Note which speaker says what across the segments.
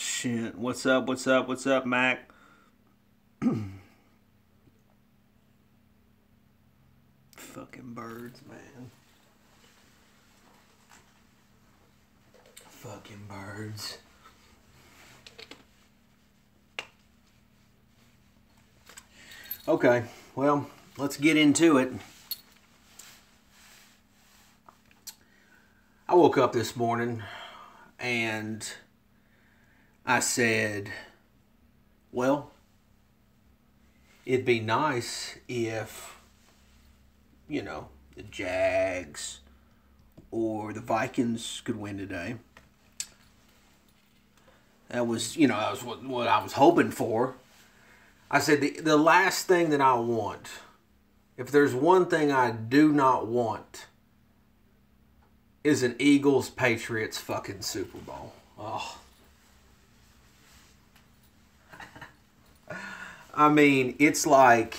Speaker 1: shit. What's up? What's up? What's up, Mac? Fucking birds, man. Fucking birds. Okay, well, let's get into it. I woke up this morning and I said, well, it'd be nice if, the Jags or the Vikings could win today. That was, that was what I was hoping for. I said the last thing that I want, if there's one thing I do not want, is an Eagles-Patriots fucking Super Bowl. Oh. I mean, it's like...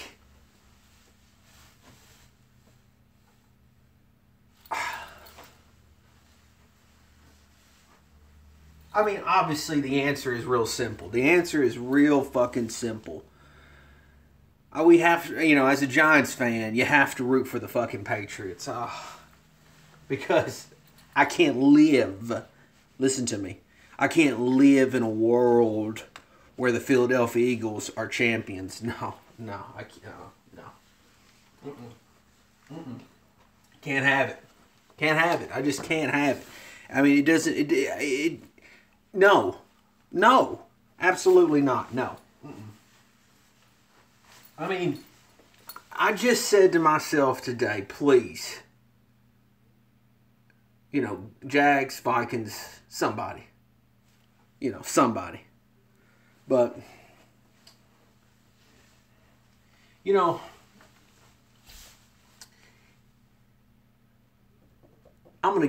Speaker 1: I mean, obviously the answer is real simple. The answer is real fucking simple. We have to, as a Giants fan, you have to root for the fucking Patriots. Because I can't live, listen to me, I can't live in a world where the Philadelphia Eagles are champions. No, I can't, no. Can't have it. Can't have it. I just can't have it. I mean, it doesn't, no, absolutely not, no. I mean, I just said to myself today, please, Jags, Vikings, somebody. Somebody. But, I'm gonna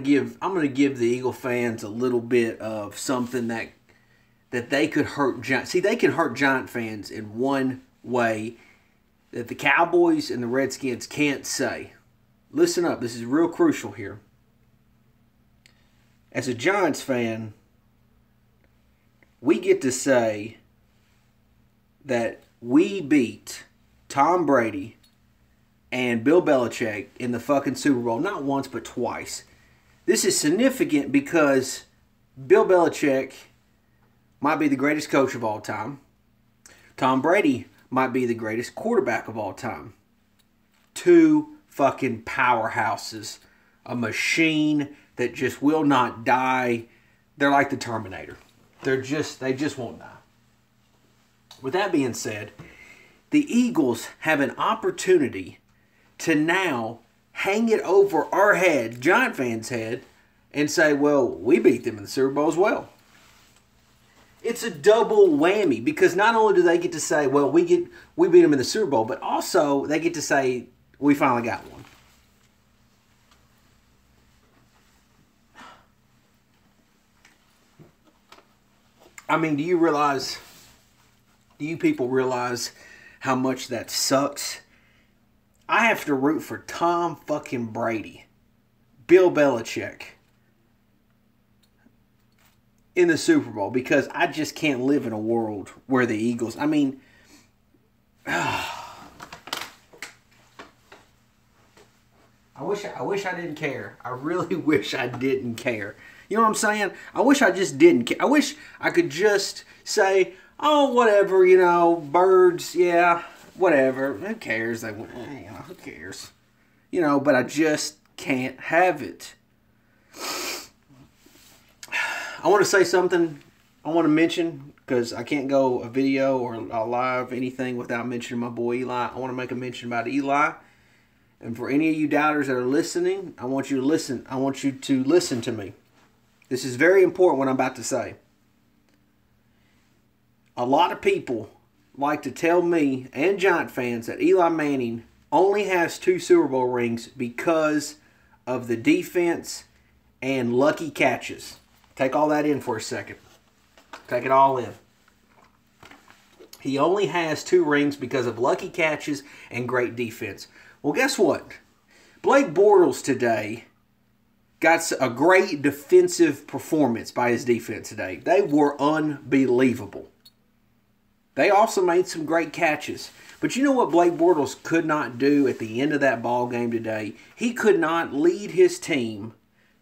Speaker 1: give the Eagle fans a little bit of something that they could hurt Giant. See, they can hurt Giant fans in one way that the Cowboys and the Redskins can't say. Listen up, this is real crucial here. As a Giants fan, we get to say that we beat Tom Brady and Bill Belichick in the fucking Super Bowl, not once but twice. This is significant because Bill Belichick might be the greatest coach of all time. Tom Brady might be the greatest quarterback of all time. Two fucking powerhouses. A machine that just will not die. They're like the Terminator. They just won't die. With that being said, the Eagles have an opportunity to now hang it over our head, Giant fans' head, and say, well, we beat them in the Super Bowl as well. It's a double whammy because not only do they get to say, well, we beat them in the Super Bowl, but also they get to say, we finally got one. I mean, do you people realize how much that sucks? I have to root for Tom fucking Brady, Bill Belichick in the Super Bowl because I just can't live in a world where the Eagles, I mean, I wish I didn't care. I really wish I didn't care. You know what I'm saying? I wish I just didn't care. I wish I could just say, oh, whatever, birds, yeah, whatever. Who cares? Who cares? But I just can't have it. I want to say something I want to mention because I can't go a video or a live anything without mentioning my boy Eli. I want to make a mention about Eli. And for any of you doubters that are listening, I want you to listen. I want you to listen to me. This is very important what I'm about to say. A lot of people like to tell me and Giant fans that Eli Manning only has 2 Super Bowl rings because of the defense and lucky catches. Take all that in for a second. Take it all in. He only has 2 rings because of lucky catches and great defense. Well, guess what? Blake Bortles today got a great defensive performance by his defense today. They were unbelievable. They also made some great catches. But you know what Blake Bortles could not do at the end of that ball game today? He could not lead his team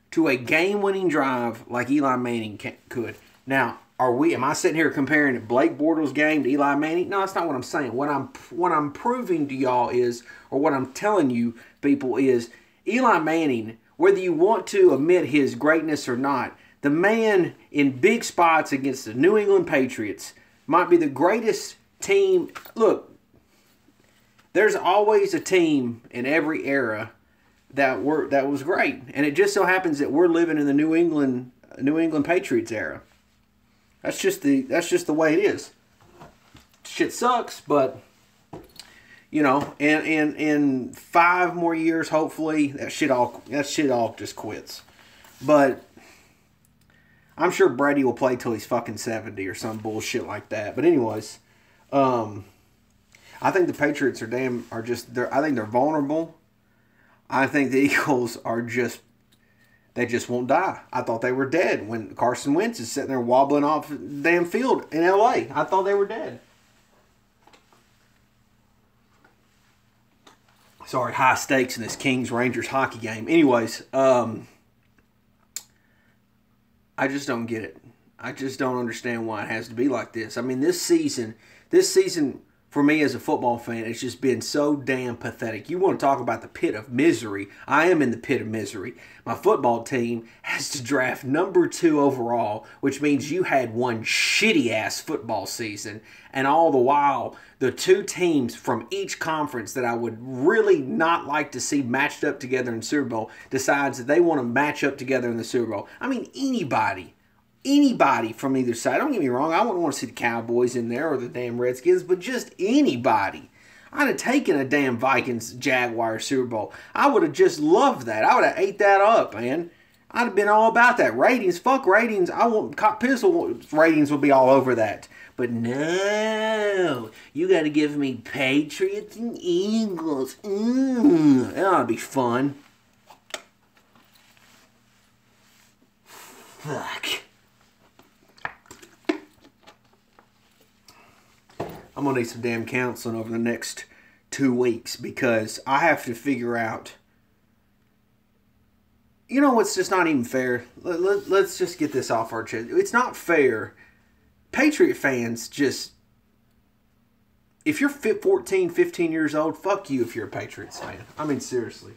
Speaker 1: to a game-winning drive like Eli Manning could. Now, am I sitting here comparing Blake Bortles' game to Eli Manning? No, that's not what I'm saying. What I'm proving to y'all is, or what I'm telling you people is, Eli Manning, whether you want to admit his greatness or not, the man in big spots against the New England Patriots might be the greatest team. Look, there's always a team in every era that was great, and it just so happens that we're living in the New England Patriots era. That's just the way it is. Shit sucks, but you know, in 5 more years, hopefully, that shit all just quits. But I'm sure Brady will play till he's fucking 70 or some bullshit like that. But anyways, I think the Patriots I think they're vulnerable. I think the Eagles they just won't die. I thought they were dead when Carson Wentz is sitting there wobbling off the damn field in L.A. I thought they were dead. Sorry, high stakes in this Kings-Rangers hockey game. Anyways, I just don't get it. I just don't understand why it has to be like this. I mean, this season for me as a football fan, it's just been so damn pathetic. You want to talk about the pit of misery? I am in the pit of misery. My football team has to draft number 2 overall, which means you had one shitty-ass football season, and all the while, the 2 teams from each conference that I would really not like to see matched up together in the Super Bowl decides that they want to match up together in the Super Bowl. I mean, anybody from either side. Don't get me wrong, I wouldn't want to see the Cowboys in there or the damn Redskins, but just anybody. I'd have taken a damn Vikings-Jaguars Super Bowl. I would have just loved that. I would have ate that up, man. I'd have been all about that. Ratings, fuck ratings. Pistol ratings would be all over that. But no, you got to give me Patriots and Eagles. That ought to be fun. Fuck. I'm going to need some damn counseling over the next 2 weeks because I have to figure out. You know what's just not even fair? Let's just get this off our chest. It's not fair. Patriot fans just. If you're 14, 15 years old, fuck you if you're a Patriots fan. I mean, seriously.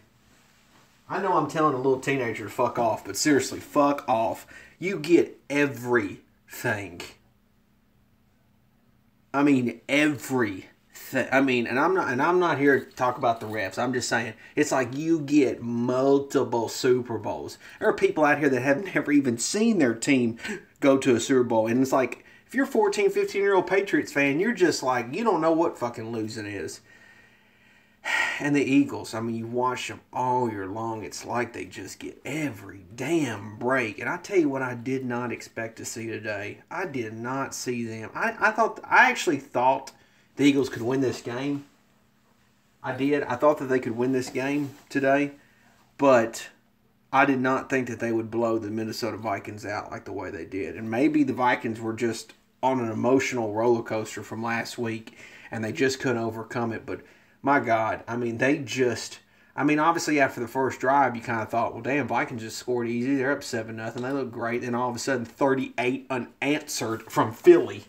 Speaker 1: I know I'm telling a little teenager to fuck off, but seriously, fuck off. You get everything. I mean, everything. I mean, and I'm not here to talk about the refs. I'm just saying, it's like you get multiple Super Bowls. There are people out here that have never even seen their team go to a Super Bowl. And it's like, if you're a 14, 15-year-old Patriots fan, you're just like, you don't know what fucking losing is. And the Eagles, I mean, you watch them all year long. It's like they just get every damn break. And I tell you what I did not expect to see today. I did not see them. I actually thought the Eagles could win this game. I did. I thought that they could win this game today. But I did not think that they would blow the Minnesota Vikings out like the way they did. And maybe the Vikings were just on an emotional roller coaster from last week. And they just couldn't overcome it. But my God, I mean, obviously after the first drive, you kind of thought, well, damn, Vikings just scored easy. They're up 7-0. They look great. Then all of a sudden, 38 unanswered from Philly.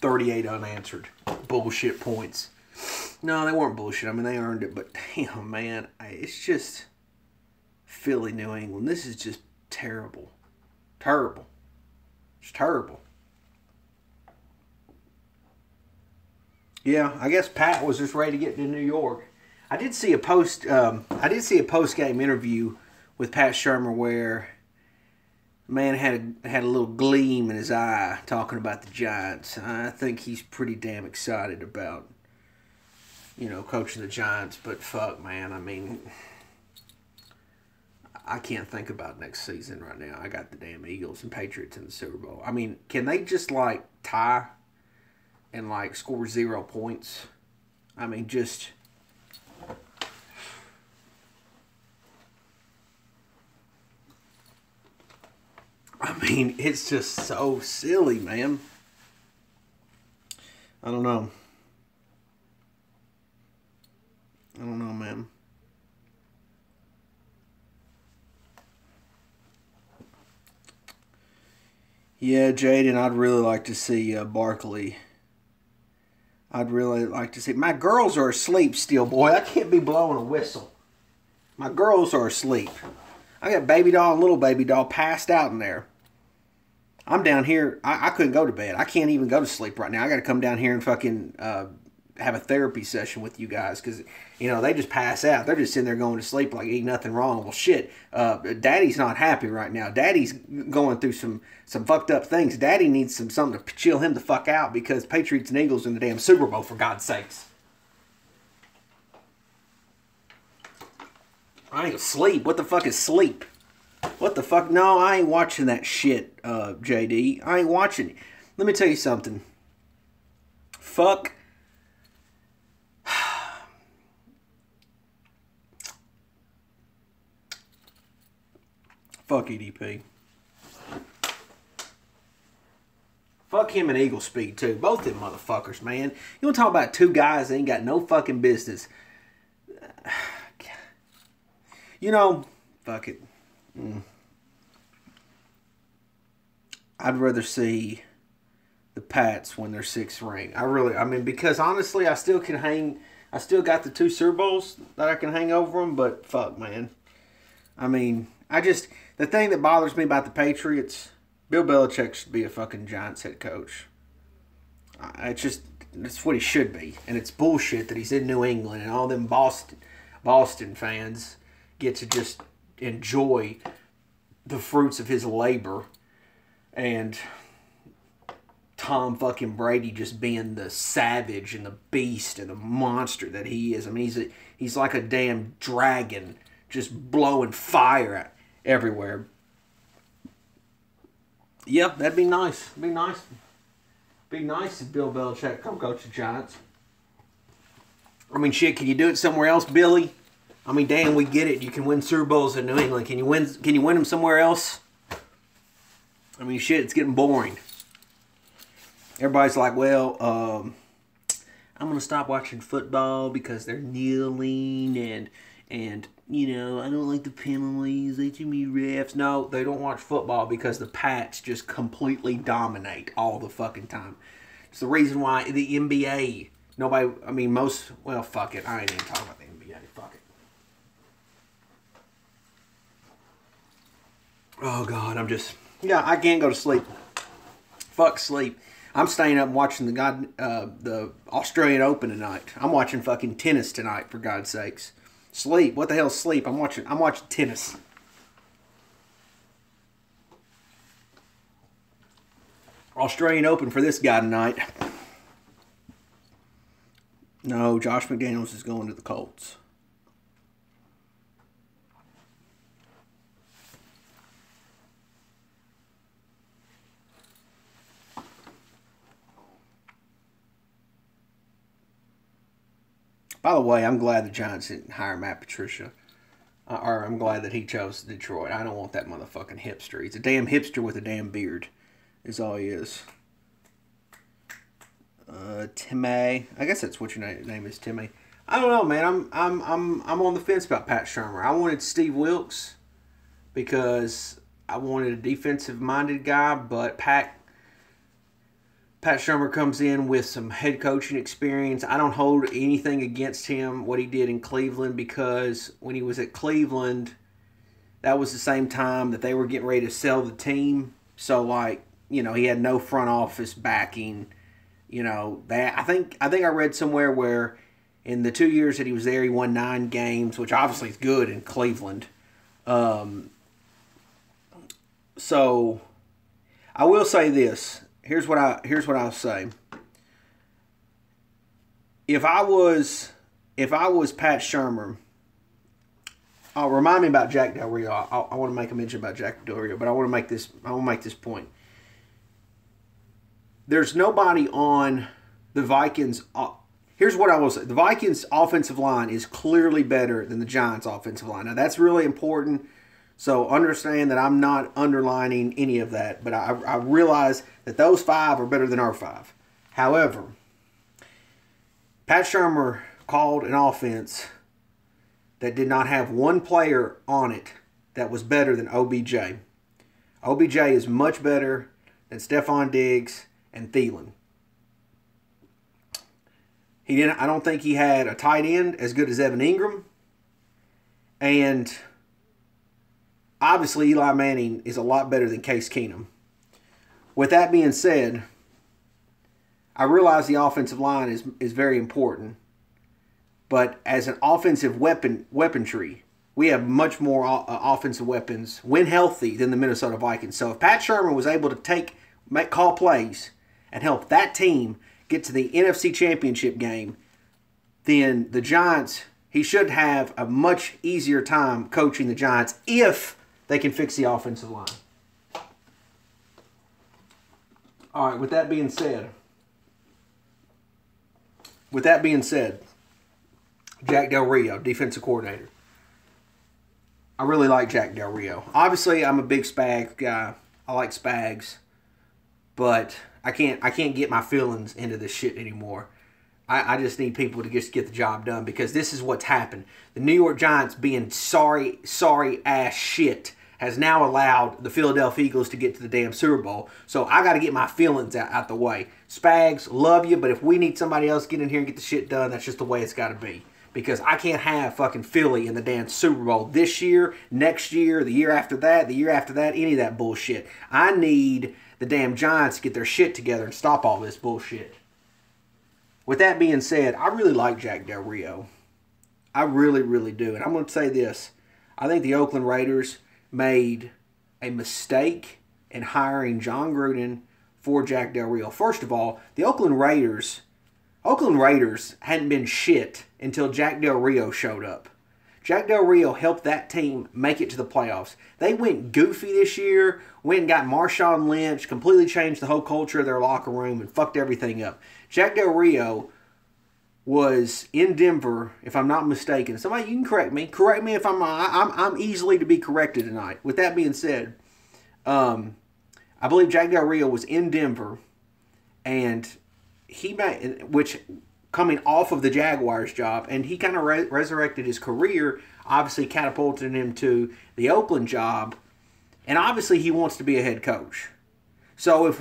Speaker 1: $38 unanswered. Bullshit points. No, they weren't bullshit. I mean, they earned it. But damn, man, it's just Philly, New England. This is just terrible. Terrible. It's terrible. Yeah, I guess Pat was just ready to get to New York. I did see a post-game interview with Pat Shurmur where the man had a little gleam in his eye talking about the Giants. I think he's pretty damn excited about, coaching the Giants. But fuck, man, I mean, I can't think about next season right now. I got the damn Eagles and Patriots in the Super Bowl. I mean, can they just tie and score 0 points? I mean, just mean, it's just so silly, man. I don't know. I don't know, man. Yeah, Jaden, I'd really like to see Barkley. I'd really like to see. My girls are asleep still, boy. I can't be blowing a whistle. My girls are asleep. I got baby doll and little baby doll passed out in there. I'm down here. I couldn't go to bed. I can't even go to sleep right now. I got to come down here and fucking have a therapy session with you guys because, you know, they just pass out. They're just sitting there going to sleep like ain't nothing wrong. Well, shit. Daddy's not happy right now. Daddy's going through some fucked up things. Daddy needs something to chill him the fuck out because Patriots and Eagles in the damn Super Bowl, for God's sakes. I ain't gonna sleep. What the fuck is sleep? What the fuck? No, I ain't watching that shit, JD. I ain't watching it. Let me tell you something. Fuck. Fuck EDP. Fuck him and Eagle Speed, too. Both them motherfuckers, man. You want to talk about two guys that ain't got no fucking business. You know, fuck it. I'd rather see the Pats win their 6th ring. I mean, because honestly, I still got the 2 Super Bowls that I can hang over them, but fuck, man. I mean, the thing that bothers me about the Patriots, Bill Belichick should be a fucking Giants head coach. That's what he should be. And it's bullshit that he's in New England and all them Boston fans get to just enjoy the fruits of his labor. And Tom fucking Brady just being the savage and the beast and the monster that he is. I mean, he's like a damn dragon just blowing fire everywhere. Yep, that'd be nice. It'd be nice. Be nice if Bill Belichick come coach the Giants. I mean, shit, can you do it somewhere else, Billy? I mean, damn, we get it. You can win Super Bowls in New England. Can you win them somewhere else? I mean, shit, it's getting boring. Everybody's like, well, I'm going to stop watching football because they're kneeling and you know, I don't like the penalties. They too many refs. No, they don't watch football because the Pats just completely dominate all the fucking time. It's the reason why the NBA, well, fuck it. I ain't even talking about the NBA. Fuck it. Oh, God, I can't go to sleep. Fuck sleep. I'm staying up and watching the Australian Open tonight. I'm watching fucking tennis tonight, for God's sakes. Sleep. What the hell's sleep? I'm watching tennis. Australian Open for this guy tonight. No, Josh McDaniels is going to the Colts. By the way, I'm glad the Giants didn't hire Matt Patricia. Or I'm glad that he chose Detroit. I don't want that motherfucking hipster. He's a damn hipster with a damn beard. Is all he is. Timmy. I guess that's what your name is, Timmy. I don't know, man. I'm on the fence about Pat Shurmur. I wanted Steve Wilkes because I wanted a defensive-minded guy, but Pat Shurmur comes in with some head coaching experience. I don't hold anything against him, what he did in Cleveland, because when he was at Cleveland, that was the same time that they were getting ready to sell the team. So, like, you know, he had no front office backing. You know, I think I read somewhere where in the 2 years that he was there, he won 9 games, which obviously is good in Cleveland. So, I will say this. Here's what I'll say. If I was Pat Shurmur, remind me about Jack Del Rio. I want to make a mention about Jack Del Rio, but I want to make this point. There's nobody on the Vikings. Here's what I will say: the Vikings' offensive line is clearly better than the Giants' offensive line. Now that's really important So understand that I'm not underlining any of that, but I realize that those 5 are better than our 5. However, Pat Shurmur called an offense that did not have one player on it that was better than OBJ. OBJ is much better than Stephon Diggs and Thielen. I don't think he had a tight end as good as Evan Ingram. And obviously Eli Manning is a lot better than Case Keenum. With that being said, I realize the offensive line is very important. But as an offensive weaponry, we have much more offensive weapons when healthy than the Minnesota Vikings. So if Pat Shurmur was able to call plays and help that team get to the NFC Championship game, then the Giants, he should have a much easier time coaching the Giants if they can fix the offensive line. All right, with that being said, Jack Del Rio, defensive coordinator. I really like Jack Del Rio. Obviously, I'm a big Spags guy. I like Spags, but I can't get my feelings into this shit anymore. I just need people to just get the job done because this is what's happened. The New York Giants being sorry ass shit has now allowed the Philadelphia Eagles to get to the damn Super Bowl. So I got to get my feelings out the way. Spags, love you, but if we need somebody else to get in here and get the shit done, that's just the way it's got to be. Because I can't have fucking Philly in the damn Super Bowl this year, next year, the year after that, any of that bullshit. I need the damn Giants to get their shit together and stop all this bullshit. With that being said, I really like Jack Del Rio. I really, really do. And I'm going to say this. I think the Oakland Raiders made a mistake in hiring John Gruden for Jack Del Rio. First of all, the Oakland Raiders hadn't been shit until Jack Del Rio showed up. Jack Del Rio helped that team make it to the playoffs. They went goofy this year, went and got Marshawn Lynch, completely changed the whole culture of their locker room and fucked everything up. Jack Del Rio was in Denver, if I'm not mistaken. Somebody, you can correct me. Correct me if I'm easily to be corrected tonight. With that being said, I believe Jack Del Rio was in Denver, and he made, which coming off of the Jaguars job, and he kind of resurrected his career, obviously catapulted him to the Oakland job, and obviously he wants to be a head coach. So if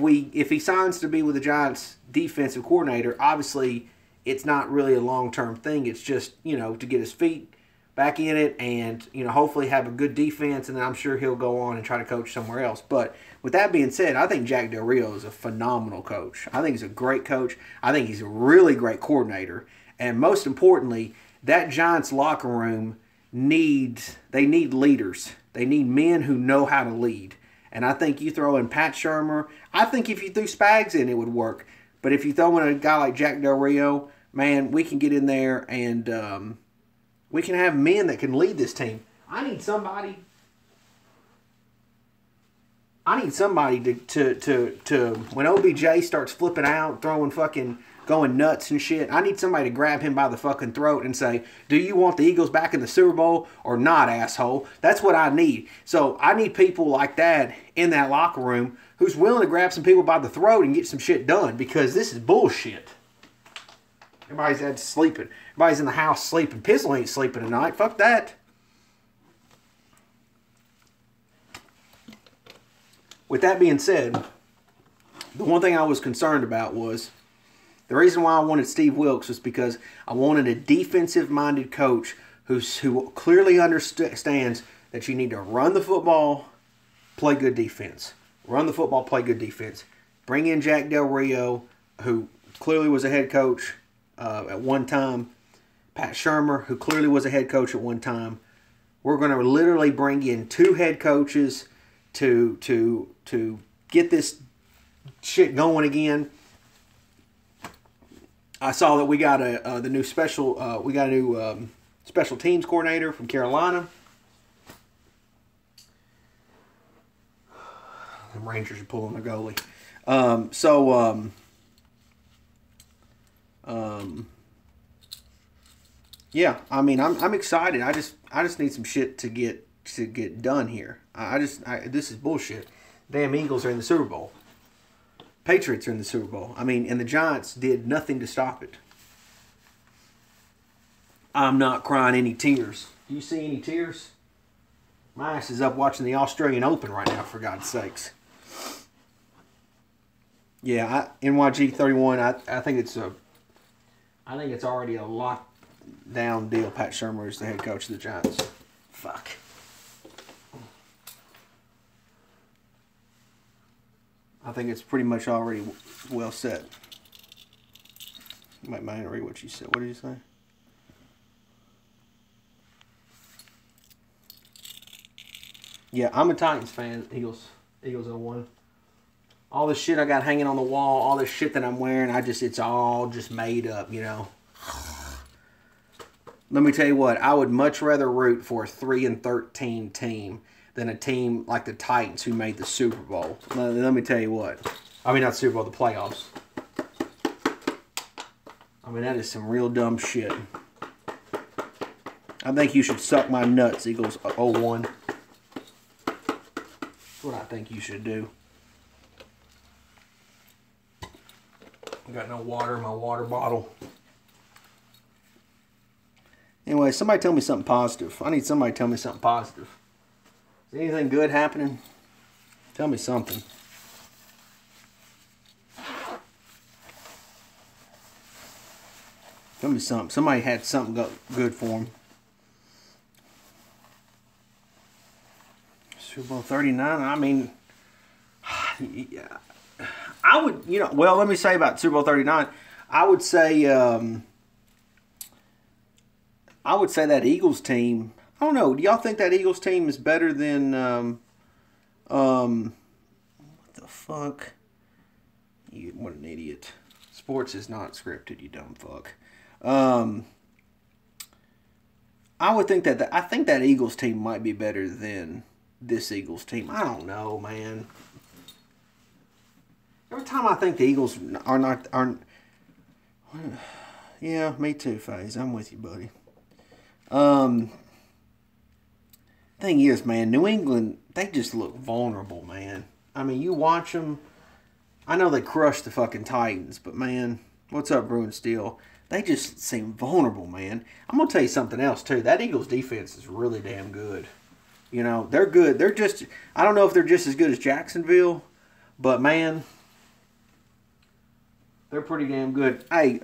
Speaker 1: he signs to be with the Giants defensive coordinator, obviously it's not really a long-term thing. It's just, to get his feet back in it and, hopefully have a good defense, and then I'm sure he'll go on and try to coach somewhere else. But with that being said, I think Jack Del Rio is a phenomenal coach. I think he's a great coach. I think he's a really great coordinator. And most importantly, that Giants locker room need leaders. They need men who know how to lead. And I think you throw in Pat Shurmur. I think if you threw Spags in, it would work. But if you throw in a guy like Jack Del Rio, man, we can get in there and we can have men that can lead this team. I need somebody to when OBJ starts flipping out, going nuts and shit, I need somebody to grab him by the fucking throat and say, do you want the Eagles back in the Super Bowl or not, asshole? That's what I need. So I need people like that in that locker room who's willing to grab some people by the throat and get some shit done, because this is bullshit. Everybody's sleeping. Everybody's in the house sleeping. Pizzle ain't sleeping tonight. Fuck that. With that being said, the one thing I was concerned about was the reason why I wanted Steve Wilks was because I wanted a defensive-minded coach who clearly understands that you need to run the football, play good defense. Run the football, play good defense. Bring in Jack Del Rio, who clearly was a head coach at one time. Pat Shurmur, who clearly was a head coach at one time. We're going to literally bring in 2 head coaches to get this shit going again. I saw that we got the new special special teams coordinator from Carolina. The Rangers are pulling the goalie. Yeah, I mean, I'm excited. I just need some shit to get to get done here. This is bullshit. Damn Eagles are in the Super Bowl. Patriots are in the Super Bowl. I mean, and the Giants did nothing to stop it. I'm not crying any tears. Do you see any tears? My ass is up watching the Australian Open right now, for God's sakes. Yeah, NYG 31. I think it's already a locked down deal. Pat Shurmur is the head coach of the Giants. Fuck. I think it's pretty much already well set. Might read what you said. What did you say? Yeah, I'm a Titans fan. Eagles 01. All this shit I got hanging on the wall, all this shit that I'm wearing, it's all just made up, you know. Let me tell you what, I would much rather root for a 3-13 team than a team like the Titans who made the Super Bowl. Let me tell you what. I mean, not Super Bowl, the playoffs. I mean, that is some real dumb shit. I think you should suck my nuts, Eagles 01. That's what I think you should do. I got no water in my water bottle. Anyway, somebody tell me something positive. I need somebody to tell me something positive. Is anything good happening? Tell me something. Tell me something. Somebody had something good for them. Super Bowl 39. I mean, yeah. I would, well, let me say about Super Bowl 39. I would say that Eagles team. I don't know. Do y'all think that Eagles team is better than what the fuck? What an idiot. Sports is not scripted, you dumb fuck. I would think that I think that Eagles team might be better than this Eagles team. I don't know, man. Every time I think the Eagles aren't. Yeah, me too, FaZe. I'm with you, buddy. Thing is, man, New England, they just look vulnerable, man. I mean, you watch them. I know they crushed the fucking Titans, but man, what's up, Bruin Steel? They just seem vulnerable, man. I'm gonna tell you something else too. That Eagles defense is really damn good. They're good. They're just. I don't know if they're just as good as Jacksonville, but man, they're pretty damn good. Hey,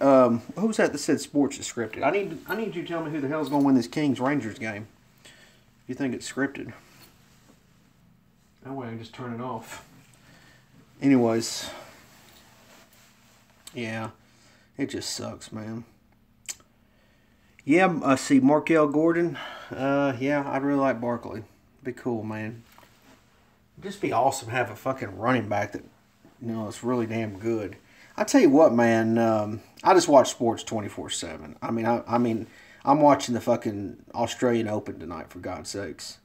Speaker 1: who's that said sports is scripted? I need you to tell me who the hell's going to win this Kings-Rangers game. If you think it's scripted. That way I can just turn it off. Anyways. Yeah. It just sucks, man. Yeah, I see Markel Gordon. Yeah, I'd really like Barkley. Be cool, man. It'd just be awesome to have a fucking running back that, it's really damn good. I tell you what, man. I just watch sports 24/7. I mean, I'm watching the fucking Australian Open tonight, for God's sakes.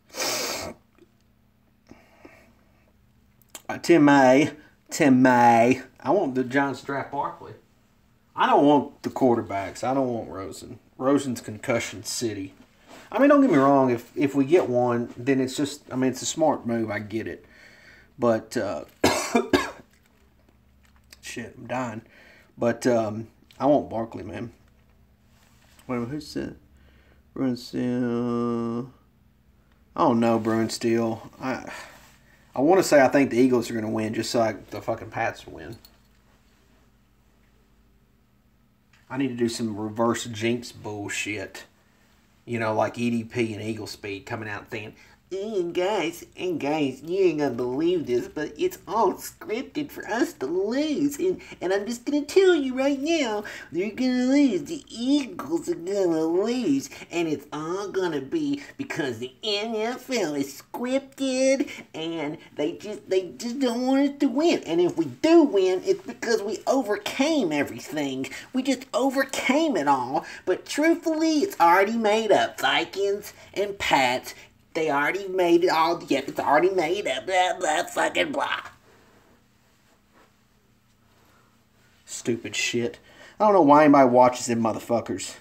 Speaker 1: Tim May. I want the Giants to draft Barkley. I don't want the quarterbacks. I don't want Rosen. Rosen's concussion city. I mean, don't get me wrong. If we get one, then it's just. I mean, it's a smart move. I get it, but. Shit, I'm dying. But I want Barkley, man. Wait a minute, who said? Bruin Steel. I don't know, Bruin Steel. I want to say I think the Eagles are going to win just so the fucking Pats win. I need to do some reverse jinx bullshit. Like EDP and Eagle Speed coming out saying, and guys, you ain't gonna believe this, but it's all scripted for us to lose. And I'm just gonna tell you right now, they're gonna lose. The Eagles are gonna lose. And it's all gonna be because the NFL is scripted and they just don't want us to win. And if we do win, it's because we overcame everything. We just overcame it all. But truthfully, it's already made up. Vikings and Pats. They already made it all. Yeah, it's already made up. Blah, blah, fucking blah. Stupid shit. I don't know why anybody watches them motherfuckers.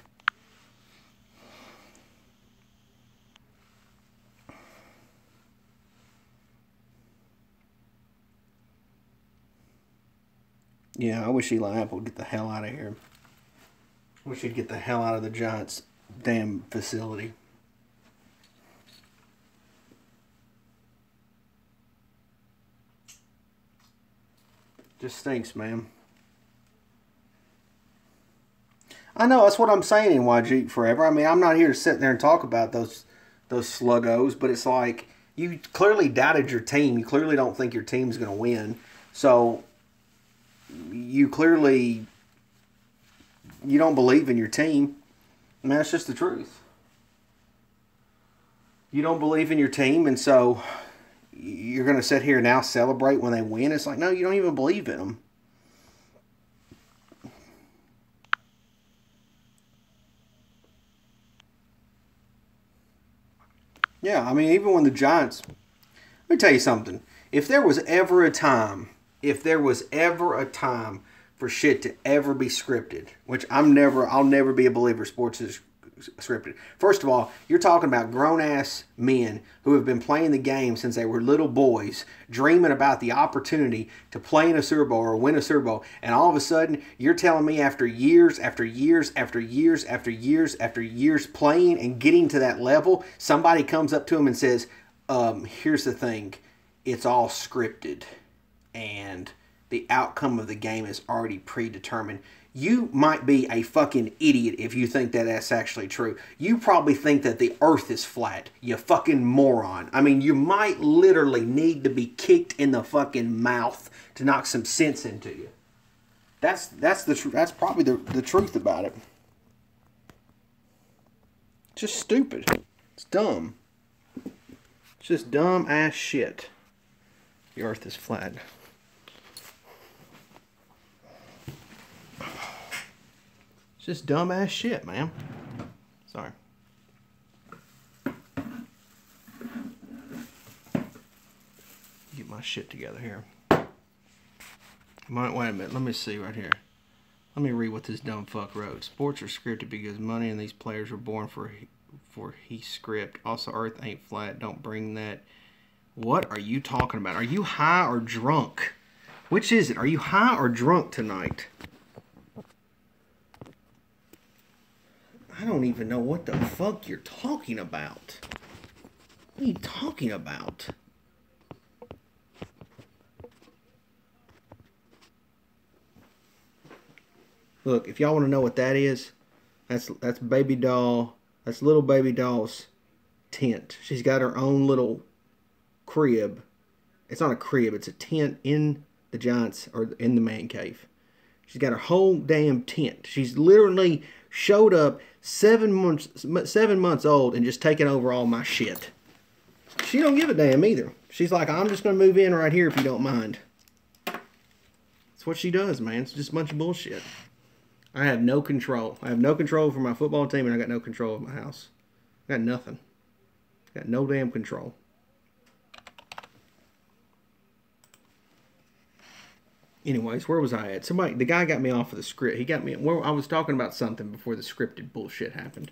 Speaker 1: Yeah, I wish Eli Apple would get the hell out of here. I wish he'd get the hell out of the Giants' damn facility. Just stinks, man. I know, that's what I'm saying in YG forever. I mean, I'm not here to sit there and talk about those sluggos, but it's like, you clearly doubted your team. You clearly don't think your team's going to win. So, you clearly, you don't believe in your team. I mean, that's just the truth. You don't believe in your team, and so you're going to sit here and now celebrate when they win. It's like, no, you don't even believe in them. Yeah, I mean, even when the Giants... Let me tell you something. If there was ever a time for shit to ever be scripted, which I'll never be a believer sports is scripted. First of all, you're talking about grown-ass men who have been playing the game since they were little boys, dreaming about the opportunity to play in a Super Bowl or win a Super Bowl, and all of a sudden, you're telling me after years, after years, after years, after years, after years playing and getting to that level, somebody comes up to them and says, here's the thing, it's all scripted, and the outcome of the game is already predetermined. You might be a fucking idiot if you think that that's actually true. You probably think that the earth is flat, you fucking moron. I mean, you might literally need to be kicked in the fucking mouth to knock some sense into you. That's probably the truth about it. It's just stupid. It's dumb. It's just dumb ass shit. The earth is flat. It's just dumb ass shit, man. Sorry. Get my shit together here. Wait a minute. Let me see right here. Let me read what this dumb fuck wrote. Sports are scripted because money and these players were born for he script. Also, earth ain't flat. Don't bring that. What are you talking about? Are you high or drunk? Which is it? Are you high or drunk tonight? I don't even know what the fuck you're talking about. What are you talking about? Look, if y'all want to know what that is, that's baby doll. That's little baby doll's tent. She's got her own little crib. It's not a crib. It's a tent in the Giants or in the man cave. She's got her whole damn tent. She's literally showed up 7 months old and just taken over all my shit. She don't give a damn either. She's like, I'm just going to move in right here if you don't mind. That's what she does, man. It's just a bunch of bullshit. I have no control. I have no control for my football team, and I got no control of my house. I got nothing. I got no damn control. Anyways, where was I at? The guy got me off of the script. He got me. I was talking about something before the scripted bullshit happened.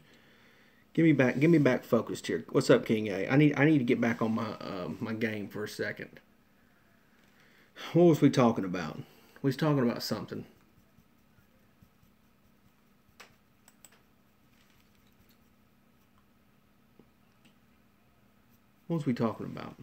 Speaker 1: Give me back focused here. What's up, King A? I need to get back on my game for a second. What was we talking about? We was talking about something. What was we talking about?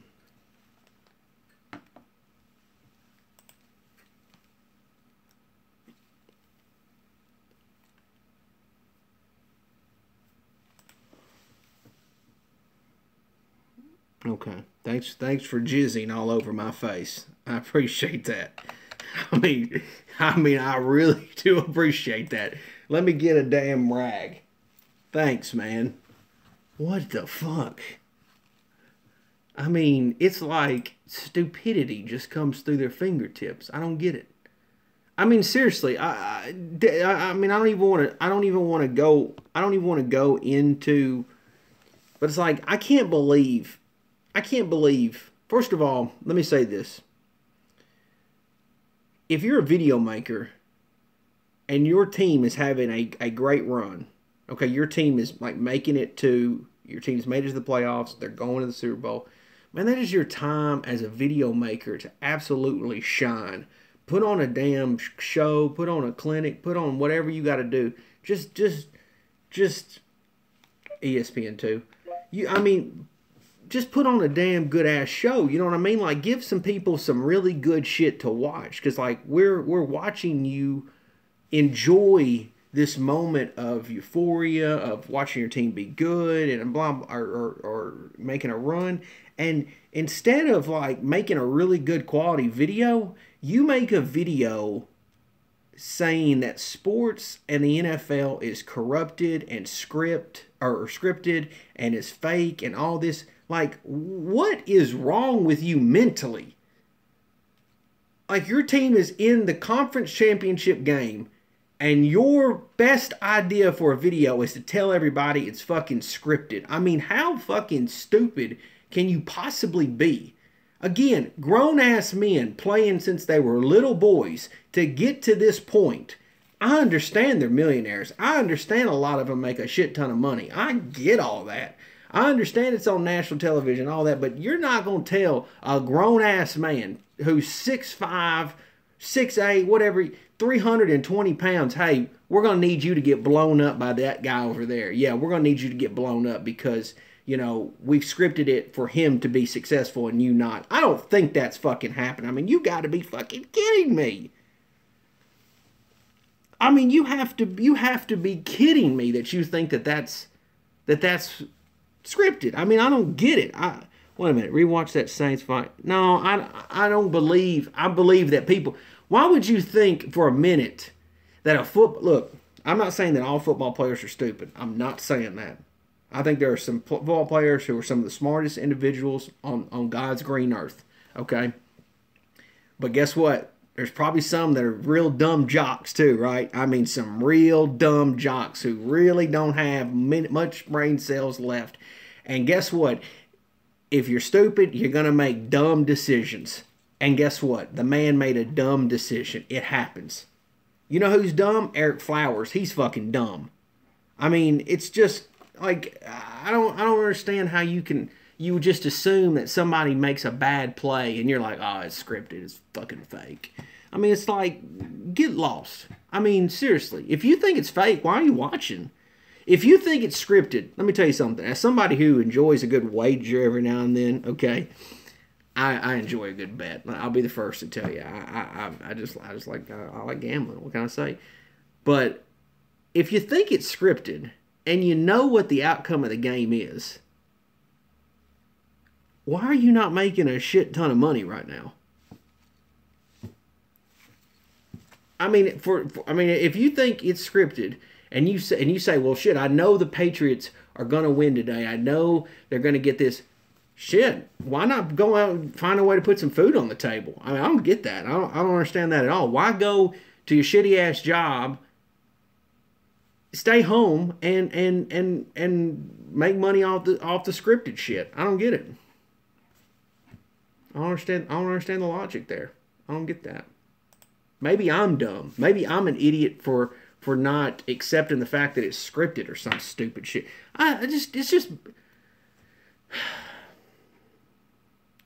Speaker 1: Okay. Thanks for jizzing all over my face. I appreciate that. I mean, I really do appreciate that. Let me get a damn rag. Thanks, man. What the fuck? I mean, it's like stupidity just comes through their fingertips. I don't get it. I mean, seriously, I mean, I don't even want to go into, but it's like, I can't believe, first of all, let me say this. If you're a video maker and your team is having a great run, okay, your team is like your team's made it to the playoffs, they're going to the Super Bowl, man, that is your time as a video maker to absolutely shine. put on a damn show, put on a clinic, put on whatever you got to do. Just ESPN too. Just put on a damn good ass show. You know what I mean? Like, give some people some really good shit to watch, because like we're watching you enjoy this moment of euphoria of watching your team be good and blah, or making a run. And instead of like making a really good quality video, you make a video saying that sports and the NFL is corrupted and scripted and is fake and all this. Like, what is wrong with you mentally? Like, your team is in the conference championship game, and your best idea for a video is to tell everybody it's fucking scripted. I mean, how fucking stupid can you possibly be? Again, grown-ass men playing since they were little boys to get to this point. I understand they're millionaires. I understand a lot of them make a shit ton of money. I get all that. I understand it's on national television, all that, but you're not going to tell a grown-ass man who's 6'5", 6'8", whatever, 320 pounds, hey, we're going to need you to get blown up by that guy over there. Yeah, we're going to need you to get blown up because, you know, we've scripted it for him to be successful and you not. I don't think that's fucking happening. I mean, you got to be fucking kidding me. I mean, you have to be kidding me that you think that's scripted. I mean, I don't get it. Wait a minute. Rewatch that Saints fight. No, I don't believe. I believe that people. Why would you think for a minute that look, I'm not saying that all football players are stupid. I'm not saying that. I think there are some football players who are some of the smartest individuals on God's green earth. Okay? But guess what? There's probably some that are real dumb jocks too, right? I mean, some real dumb jocks who really don't have much brain cells left. And guess what? If you're stupid, you're going to make dumb decisions. And guess what? The man made a dumb decision. It happens. You know who's dumb? Eric Flowers. He's fucking dumb. I mean, it's just like, I don't understand how you would just assume that somebody makes a bad play and you're like, oh, it's scripted, it's fucking fake. I mean, it's like, get lost. I mean, seriously, if you think it's fake, why are you watching? If you think it's scripted, let me tell you something. As somebody who enjoys a good wager every now and then, okay, I enjoy a good bet. I'll be the first to tell you. I just like I like gambling. What can I say? But if you think it's scripted and you know what the outcome of the game is, why are you not making a shit ton of money right now? I mean, if you think it's scripted and you say, well, shit, I know the Patriots are going to win today. I know they're going to get this. Shit, why not go out and find a way to put some food on the table? I mean, I don't get that. I don't understand that at all. Why go to your shitty ass job, stay home, and make money off the scripted shit? I don't get it. I don't understand the logic there. I don't get that. Maybe I'm dumb. Maybe I'm an idiot for not accepting the fact that it's scripted or some stupid shit. It's just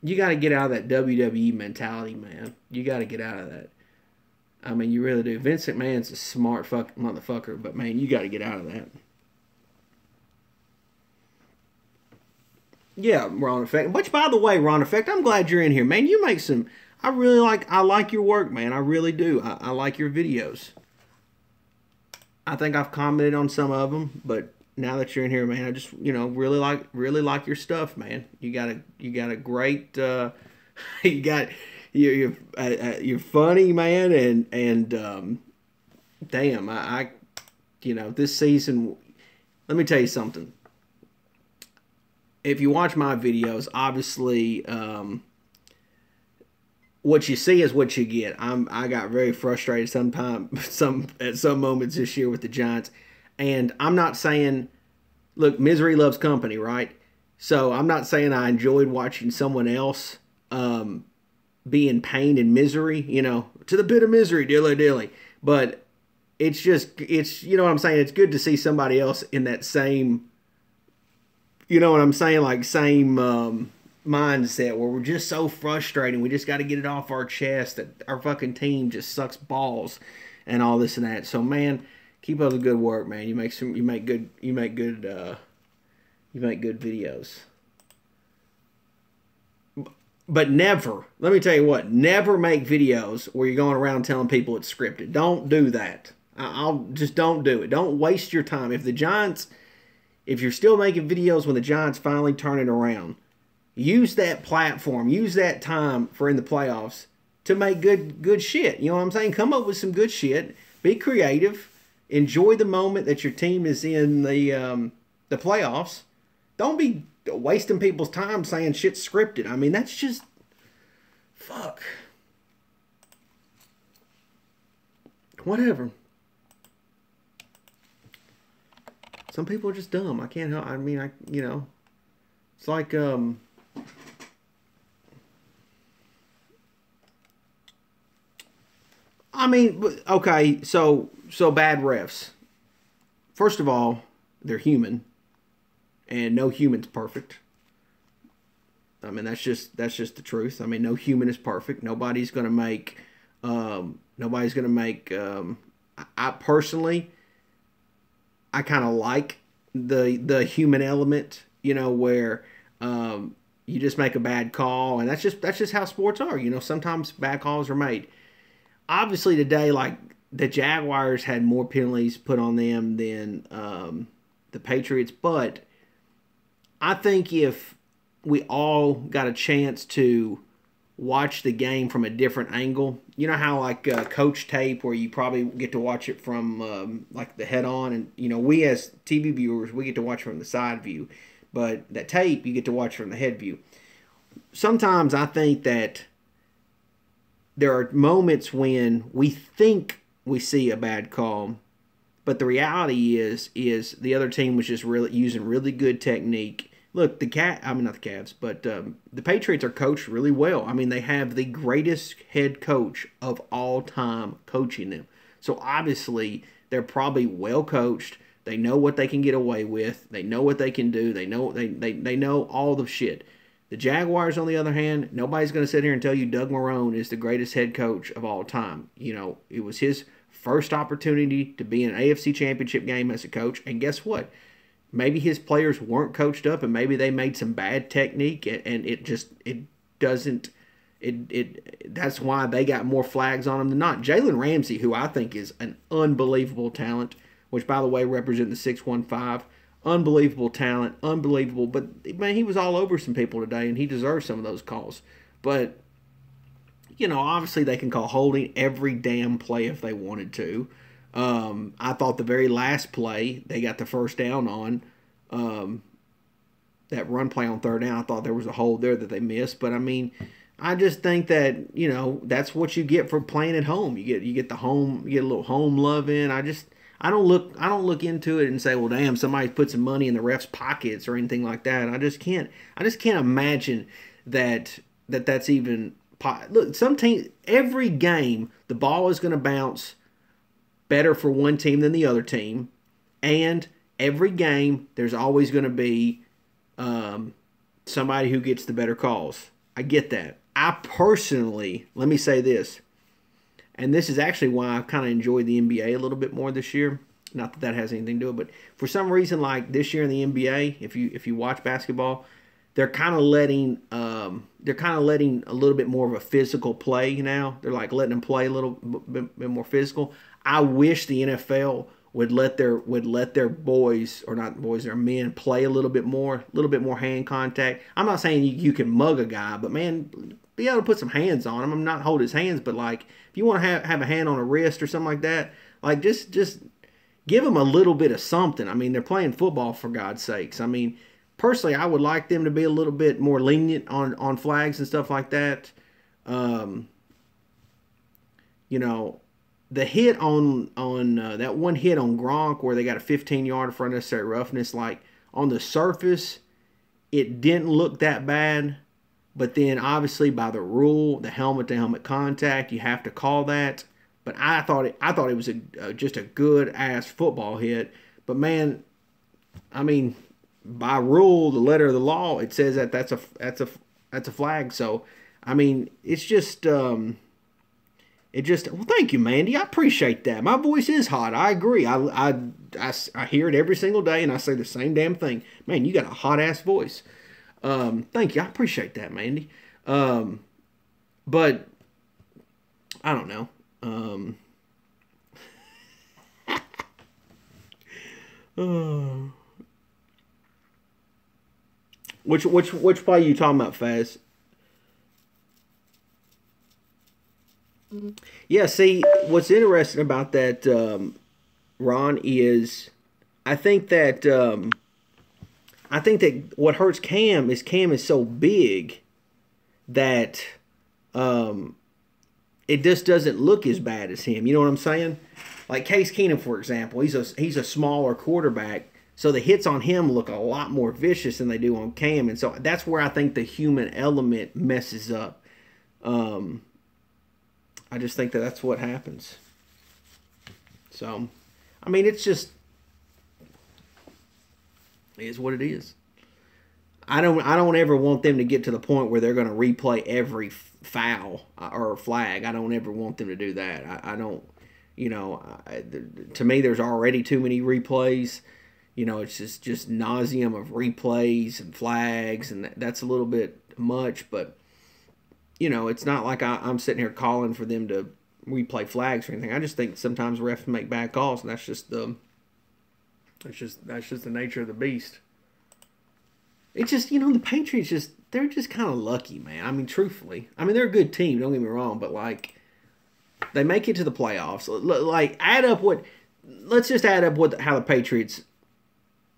Speaker 1: you got to get out of that WWE mentality, man. You got to get out of that. I mean, you really do. Vince McMahon's a smart motherfucker, but man, you got to get out of that. Yeah, Ron Effect. Which, by the way, Ron Effect, I'm glad you're in here, man. You make some. I like your work, man. I really do. I like your videos. I think I've commented on some of them, but now that you're in here, man, I just really like your stuff, man. You got a great you're funny, man, and damn, I this season. Let me tell you something. If you watch my videos, obviously, what you see is what you get. I got very frustrated at some moments this year with the Giants. And I'm not saying, look, misery loves company, right? So I'm not saying I enjoyed watching someone else be in pain and misery, to the bit of misery, dilly. But it's you know what I'm saying? It's good to see somebody else in that same, you know what I'm saying? Like same mindset where we're just so frustrated. We just got to get it off our chest that our fucking team just sucks balls and all this and that. So man, keep up the good work, man. You make good videos. But never, let me tell you what, never make videos where you're going around telling people it's scripted. Don't do that. I'll just don't do it. Don't waste your time. If you're still making videos when the Giants finally turn it around, use that platform, use that time for in the playoffs to make good shit. You know what I'm saying? Come up with some good shit. Be creative. Enjoy the moment that your team is in the playoffs. Don't be wasting people's time saying shit's scripted. I mean, that's just fuck. Whatever. Some people are just dumb. I can't help. I mean, it's like I mean, okay, so bad refs. First of all, they're human, and no human's perfect. I mean, that's just the truth. I mean, no human is perfect. Nobody's gonna make. I personally, I kind of like the human element. You know, where you just make a bad call, and that's just how sports are. You know, sometimes bad calls are made. Obviously, today, like the Jaguars had more penalties put on them than the Patriots, but I think if we all got a chance to watch the game from a different angle, you know how like coach tape where you probably get to watch it from like the head on, and you know we as TV viewers we get to watch from the side view, but that tape you get to watch from the head view. Sometimes I think that there are moments when we think we see a bad call, but the reality is the other team was just really using really good technique. Look, not the Cavs, but the Patriots are coached really well. I mean, they have the greatest head coach of all time coaching them. So obviously, they're probably well coached. They know what they can get away with. They know what they can do. They know all the shit. The Jaguars, on the other hand, nobody's going to sit here and tell you Doug Marrone is the greatest head coach of all time. You know, it was his first opportunity to be in an AFC Championship game as a coach, and guess what? Maybe his players weren't coached up, and maybe they made some bad technique, and that's why they got more flags on them than not. Jalen Ramsey, who I think is an unbelievable talent, which, by the way, represent the 615, unbelievable talent, unbelievable. But, man, he was all over some people today, and he deserves some of those calls. But, you know, obviously they can call holding every damn play if they wanted to. I thought the very last play they got the first down on, that run play on third down, I thought there was a hold there that they missed. But, I mean, I just think that, you know, that's what you get for playing at home. You get the home, you get a little home love in. I don't look into it and say, well, damn, somebody put some money in the refs' pockets or anything like that. I just can't imagine that's even. Look, some team, every game, the ball is going to bounce better for one team than the other team, and every game there's always going to be somebody who gets the better calls. I get that. I personally, let me say this. And this is actually why I've kind of enjoyed the NBA a little bit more this year. Not that has anything to do with it, but for some reason, like this year in the NBA, if you watch basketball, they're kind of letting a little bit more of a physical play now. They're like letting them play a little bit more physical. I wish the NFL would let their boys, or not boys, their men play a little bit more hand contact. I'm not saying you can mug a guy, but man, be able to put some hands on him. I'm not hold his hands, but like if you want to have a hand on a wrist or something like that, like just give them a little bit of something. I mean, they're playing football, for God's sakes. I mean, personally, I would like them to be a little bit more lenient on flags and stuff like that. You know, the hit on that one hit on Gronk where they got a 15-yard for unnecessary roughness, like on the surface, it didn't look that bad. But then, obviously, by the rule, the helmet-to-helmet contact, you have to call that. But I thought it was just a good-ass football hit. But, man, I mean, by rule, the letter of the law, it says that that's That's a flag. So, I mean, it's just well, thank you, Mandy. I appreciate that. My voice is hot. I agree. I hear it every single day, and I say the same damn thing. Man, you got a hot ass voice. Thank you. I appreciate that, Mandy. But I don't know. Which play are you talking about, Faz? Yeah, see, what's interesting about that, Ron, is I think that what hurts Cam is so big that it just doesn't look as bad as him. You know what I'm saying? Like Case Keenum, for example, he's a smaller quarterback, so the hits on him look a lot more vicious than they do on Cam, and so that's where I think the human element messes up. I just think that that's what happens. So, I mean, it is what it is. I don't ever want them to get to the point where they're going to replay every foul or flag. I don't ever want them to do that. I don't, to me, there's already too many replays. It's just nauseum of replays and flags, and that's a little bit much, but it's not like I'm sitting here calling for them to replay flags or anything. I just think sometimes refs make bad calls, and that's just the nature of the beast. It's just, the Patriots they're just kind of lucky, man. I mean, truthfully. I mean, they're a good team, don't get me wrong, but like they make it to the playoffs. Like let's just add up how the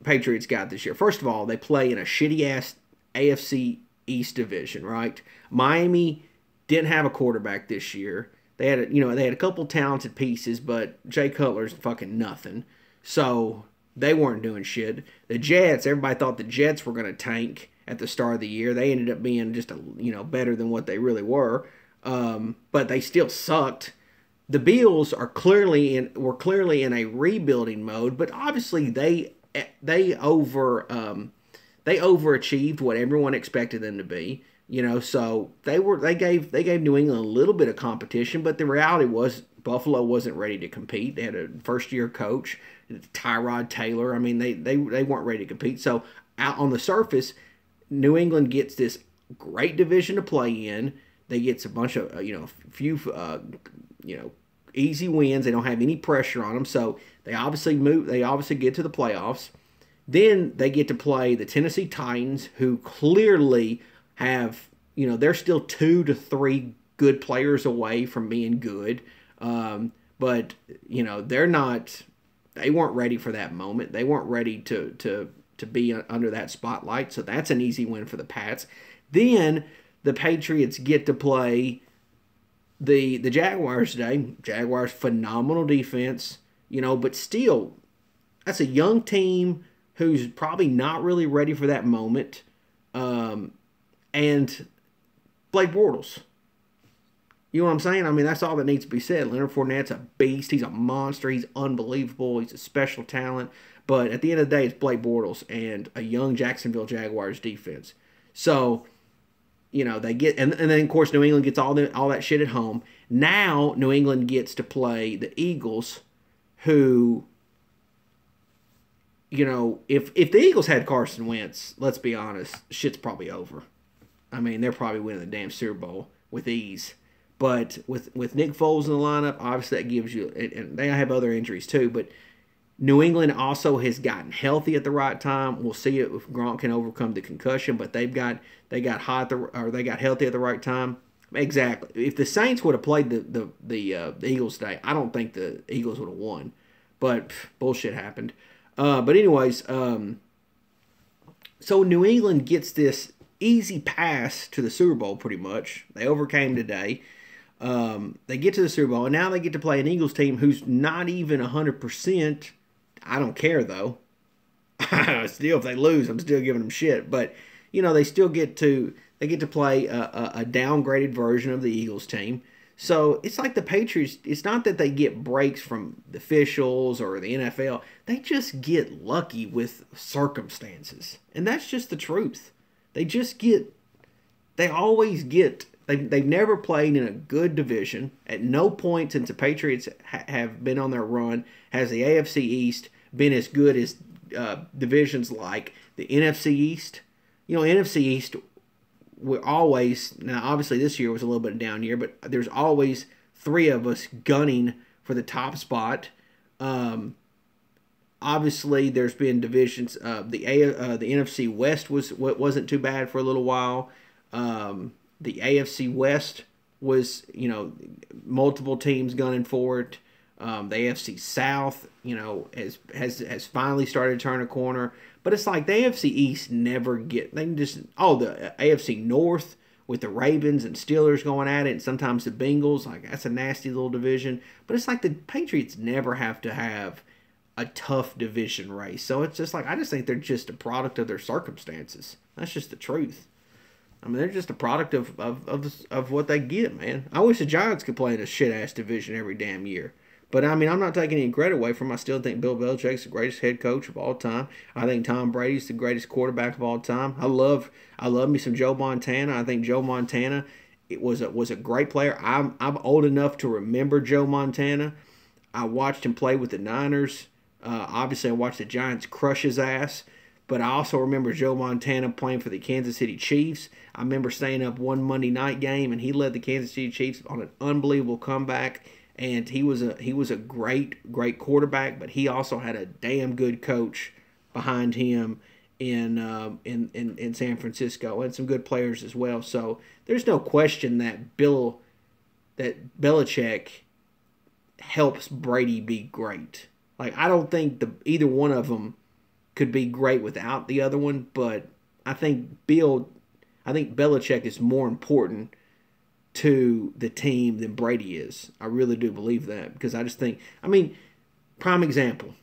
Speaker 1: Patriots got this year. First of all, they play in a shitty ass AFC East division, right? Miami didn't have a quarterback this year. They had a couple talented pieces, but Jay Cutler's fucking nothing. So they weren't doing shit. The Jets, everybody thought the Jets were going to tank at the start of the year. They ended up being just better than what they really were, but they still sucked. The Bills were clearly in a rebuilding mode, but obviously they overachieved what everyone expected them to be. So they gave New England a little bit of competition, but the reality was Buffalo wasn't ready to compete. They had a first-year coach, Tyrod Taylor. I mean, they weren't ready to compete. So out on the surface, New England gets this great division to play in. They get a bunch of few easy wins. They don't have any pressure on them, so they obviously get to the playoffs. Then they get to play the Tennessee Titans, who clearly have they're still 2 to 3 good players away from being good. But they're not. They weren't ready for that moment. They weren't ready to be under that spotlight. So that's an easy win for the Pats. Then the Patriots get to play the Jaguars today. Jaguars, phenomenal defense, but still, that's a young team who's probably not really ready for that moment. And Blake Bortles. You know what I'm saying? I mean, that's all that needs to be said. Leonard Fournette's a beast. He's a monster. He's unbelievable. He's a special talent. But at the end of the day, it's Blake Bortles and a young Jacksonville Jaguars defense. So, they get... And then, of course, New England gets all that shit at home. Now, New England gets to play the Eagles, who... if the Eagles had Carson Wentz, let's be honest, shit's probably over. I mean, they're probably winning the damn Super Bowl with ease. But with Nick Foles in the lineup, obviously that gives you, and they have other injuries too, but New England also has gotten healthy at the right time. We'll see if Gronk can overcome the concussion, but they got healthy at the right time. Exactly. If the Saints would have played the Eagles today, I don't think the Eagles would have won. But bullshit happened. But anyways, so New England gets this easy pass to the Super Bowl pretty much. They overcame today. They get to the Super Bowl, and now they get to play an Eagles team who's not even 100%. I don't care, though. Still, if they lose, I'm still giving them shit. But, they still get to play a downgraded version of the Eagles team. So it's like the Patriots, it's not that they get breaks from the officials or the NFL. They just get lucky with circumstances. And that's just the truth. They just get They always get. They've never played in a good division. At no point since the Patriots have been on their run has the AFC East been as good as divisions like the NFC East. NFC East, we're always, now obviously this year was a little bit of a down year, but there's always three of us gunning for the top spot. Obviously, there's been divisions. The NFC West wasn't too bad for a little while. The AFC West was, multiple teams gunning for it. The AFC South, has finally started to turn a corner. But it's like the AFC East never get. They can just the AFC North with the Ravens and Steelers going at it, and sometimes the Bengals. Like, that's a nasty little division. But it's like the Patriots never have to have a tough division race. So it's just like, I just think they're just a product of their circumstances. That's just the truth. I mean, they're just a product of what they get, man. I wish the Giants could play in a shit-ass division every damn year. But, I mean, I'm not taking any credit away from them. I still think Bill Belichick's the greatest head coach of all time. I think Tom Brady's the greatest quarterback of all time. I love me some Joe Montana. I think Joe Montana was a great player. I'm old enough to remember Joe Montana. I watched him play with the Niners. Obviously, I watched the Giants crush his ass. But I also remember Joe Montana playing for the Kansas City Chiefs. I remember staying up one Monday night game, and he led the Kansas City Chiefs on an unbelievable comeback. And he was a great quarterback, but he also had a damn good coach behind him in San Francisco, and some good players as well. So there's no question that Belichick helps Brady be great. Like, I don't think either one of them could be great without the other one, but I think Belichick is more important to the team than Brady is. I really do believe that, because I just think, prime example.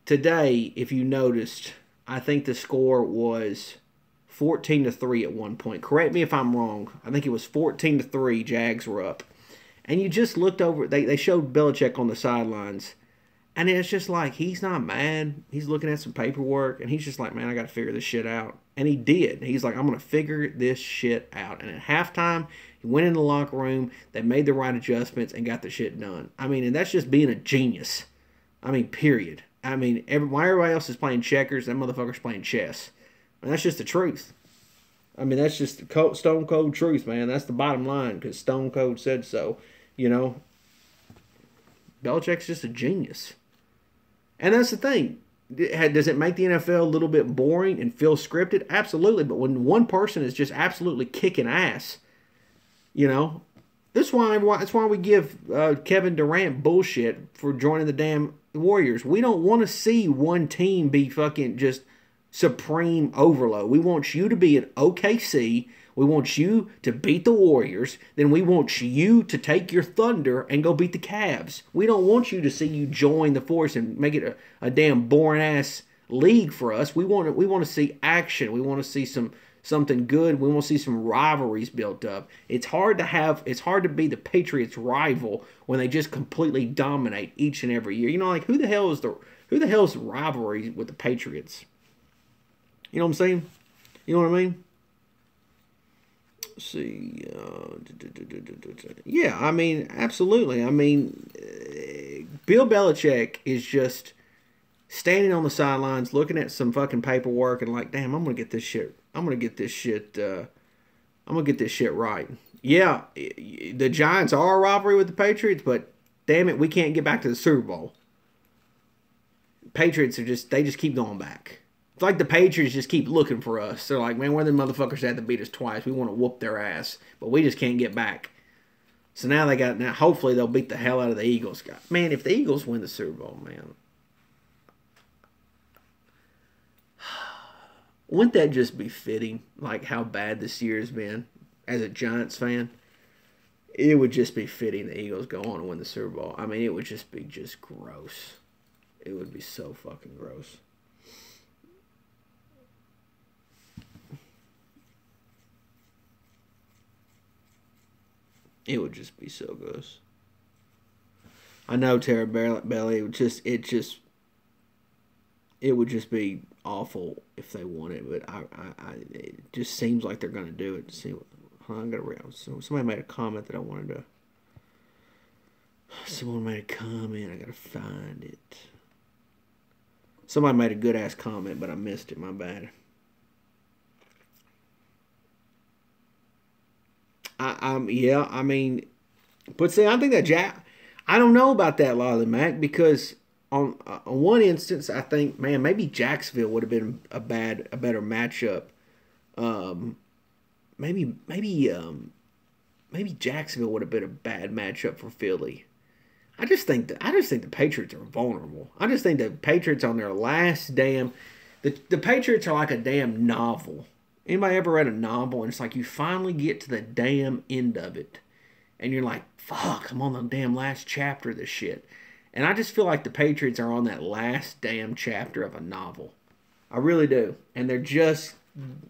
Speaker 1: Today, if you noticed, I think the score was 14-3 at one point. Correct me if I'm wrong. I think it was 14-3, Jags were up. And you just looked over, they showed Belichick on the sidelines, and it's just like, he's not mad. He's looking at some paperwork, and he's just like, man, I got to figure this shit out. And he did. He's like, I'm going to figure this shit out. And at halftime, he went in the locker room. They made the right adjustments and got the shit done. And that's just being a genius. Period. While everybody else is playing checkers, that motherfucker's playing chess. And that's just the truth. That's just the stone cold truth, man. That's the bottom line, because Stone Cold said so. Belichick's just a genius. And that's the thing. Does it make the NFL a little bit boring and feel scripted? Absolutely. But when one person is just absolutely kicking ass, that's why we give Kevin Durant bullshit for joining the damn Warriors. We don't want to see one team be fucking just supreme overload. We want you to be an OKC. We want you to beat the Warriors. Then we want you to take your thunder and go beat the Cavs. We don't want you to see you join the force and make it a damn boring-ass league for us. We want to see action. We want to see something good. We want to see some rivalries built up. It's hard to be the Patriots' rival when they just completely dominate each and every year. Who the hell is the rivalry with the Patriots? You know what I'm saying? You know what I mean? Let's see. Yeah, absolutely. Bill Belichick is just standing on the sidelines looking at some fucking paperwork and like, damn, I'm gonna get this shit right. Yeah, the Giants are a rivalry with the Patriots, but damn it, we can't get back to the Super Bowl. Patriots they just keep going back. It's like the Patriots just keep looking for us. They're like, man, where the motherfuckers had to beat us twice? We want to whoop their ass, but we just can't get back. So now hopefully they'll beat the hell out of the Eagles. Man, if the Eagles win the Super Bowl, man, wouldn't that just be fitting? Like how bad this year has been as a Giants fan? It would just be fitting the Eagles go on and win the Super Bowl. It would just be gross. It would be so fucking gross. It would just be so gross. I know, Tara Belly. It would just be awful if they won it, but it just seems like they're going to do it. See, I'm gonna read. So somebody made a comment that I wanted to. Someone made a comment. I gotta find it. Somebody made a good ass comment, but I missed it. My bad. Yeah. I mean, but see, I think that I don't know about that, Lolly Mac, because on one instance, I think, man, maybe Jacksonville would have been a better matchup. Maybe Jacksonville would have been a bad matchup for Philly. I just think the Patriots are vulnerable. I just think the Patriots on their last damn the Patriots are like a damn novel. Anybody ever read a novel and it's like you finally get to the damn end of it and you're like, fuck, I'm on the damn last chapter of this shit. And I just feel like the Patriots are on that last damn chapter of a novel. I really do. And they're just,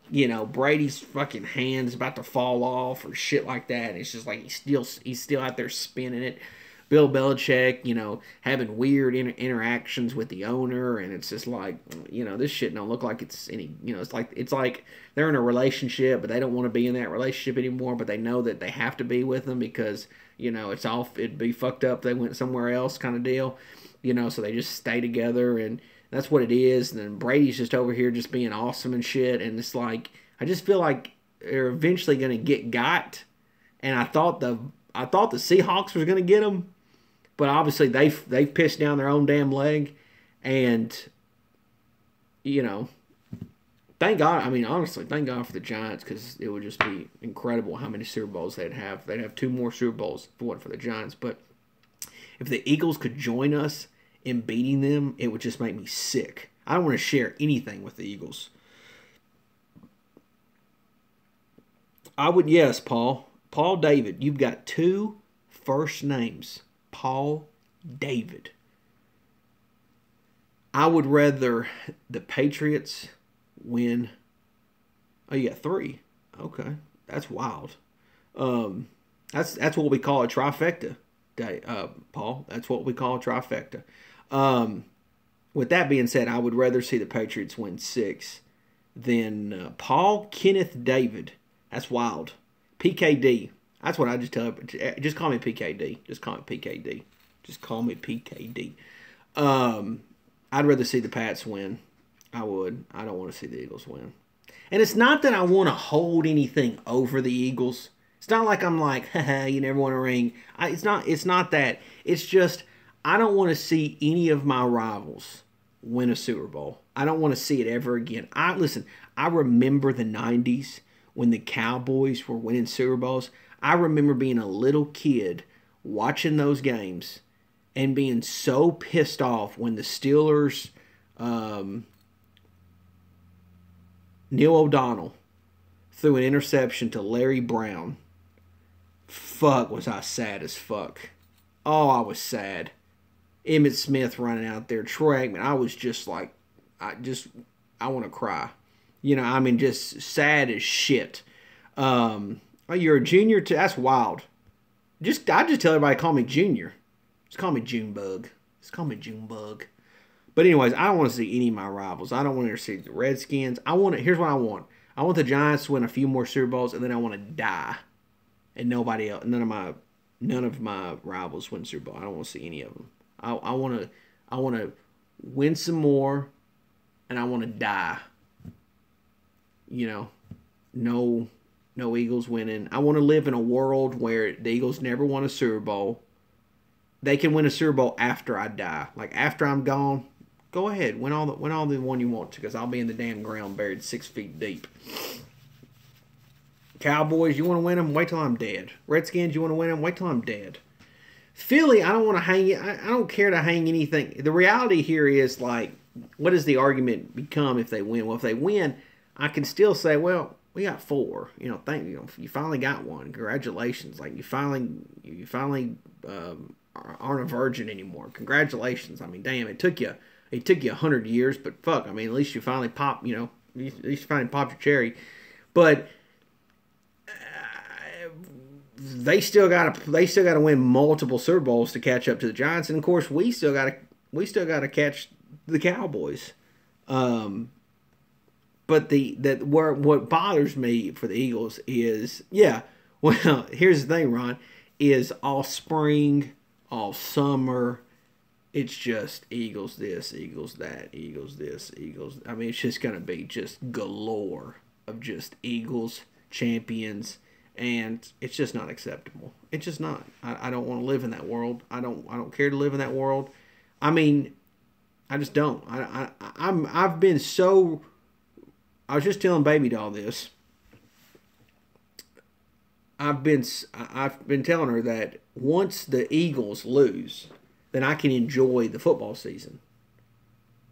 Speaker 1: Brady's fucking hand's about to fall off or shit like that. And it's just like he's still out there spinning it. Bill Belichick, having weird interactions with the owner, and it's just like, this shit don't look like it's any, it's like they're in a relationship, but they don't want to be in that relationship anymore, but they know that they have to be with them because, it'd be fucked up if they went somewhere else kind of deal, so they just stay together, and that's what it is. And then Brady's just over here just being awesome and shit, and it's like, I just feel like they're eventually going to get got, and I thought the Seahawks was going to get them. But obviously they've pissed down their own damn leg, and thank God. I mean, honestly, thank God for the Giants, because it would just be incredible how many Super Bowls they'd have. They'd have 2 more Super Bowls for the Giants. But if the Eagles could join us in beating them, it would just make me sick. I don't want to share anything with the Eagles. I would, yes, Paul David. You've got 2 first names. Paul David. I would rather the Patriots win. Oh, you got 3. Okay, that's wild. That's what we call a trifecta, Paul. That's what we call a trifecta. With that being said, I would rather see the Patriots win 6 than Paul Kenneth David. That's wild. PKD. That's what I just tell everybody. Just call me PKD. Just call me PKD. Just call me PKD. I'd rather see the Pats win. I would. I don't want to see the Eagles win. And it's not that I want to hold anything over the Eagles. It's not like I'm like, haha, you never want to ring. It's not that. It's just I don't want to see any of my rivals win a Super Bowl. I don't want to see it ever again. Listen, I remember the 90s when the Cowboys were winning Super Bowls. I remember being a little kid watching those games and being so pissed off when the Steelers, Neil O'Donnell threw an interception to Larry Brown. Fuck, was I sad as fuck. Oh, I was sad. Emmitt Smith running out there, Troy Aikman. I was just like, I want to cry. Just sad as shit. Oh, you're a junior too? That's wild. I just tell everybody, call me Junior. Just call me Junebug. But anyways, I don't want to see any of my rivals. I don't want to see the Redskins. Here's what I want. I want the Giants to win a few more Super Bowls, and then I want to die. And nobody else, none of my rivals win Super Bowl. I don't want to see any of them. I want to win some more, and I want to die. No Eagles winning. I want to live in a world where the Eagles never won a Super Bowl. They can win a Super Bowl after I die. Like, after I'm gone, go ahead. Win all the one you want to, because I'll be in the damn ground buried 6 feet deep. Cowboys, you want to win them? Wait till I'm dead. Redskins, you want to win them? Wait till I'm dead. Philly, I don't want to hang it. I don't care to hang anything. The reality here is, like, what does the argument become if they win? Well, if they win, I can still say, well, we got 4. You finally got one. Congratulations! Like you finally aren't a virgin anymore. Congratulations! I mean, damn, it took you 100 years, but fuck, I mean, at least you finally popped. At least you finally popped your cherry. But they still got to win multiple Super Bowls to catch up to the Giants, and of course we still got to catch the Cowboys.
Speaker 2: But what bothers me for the Eagles is, yeah, well, here's the thing, Ron, is all spring, all summer, it's just Eagles this, Eagles that, Eagles this, Eagles. I mean, it's just going to be just galore of just Eagles champions, and it's just not acceptable. It's just not. I don't want to live in that world. I don't care to live in that world. I mean, I just don't. I've been so. I was just telling Baby Doll this. I've been telling her that once the Eagles lose, then I can enjoy the football season.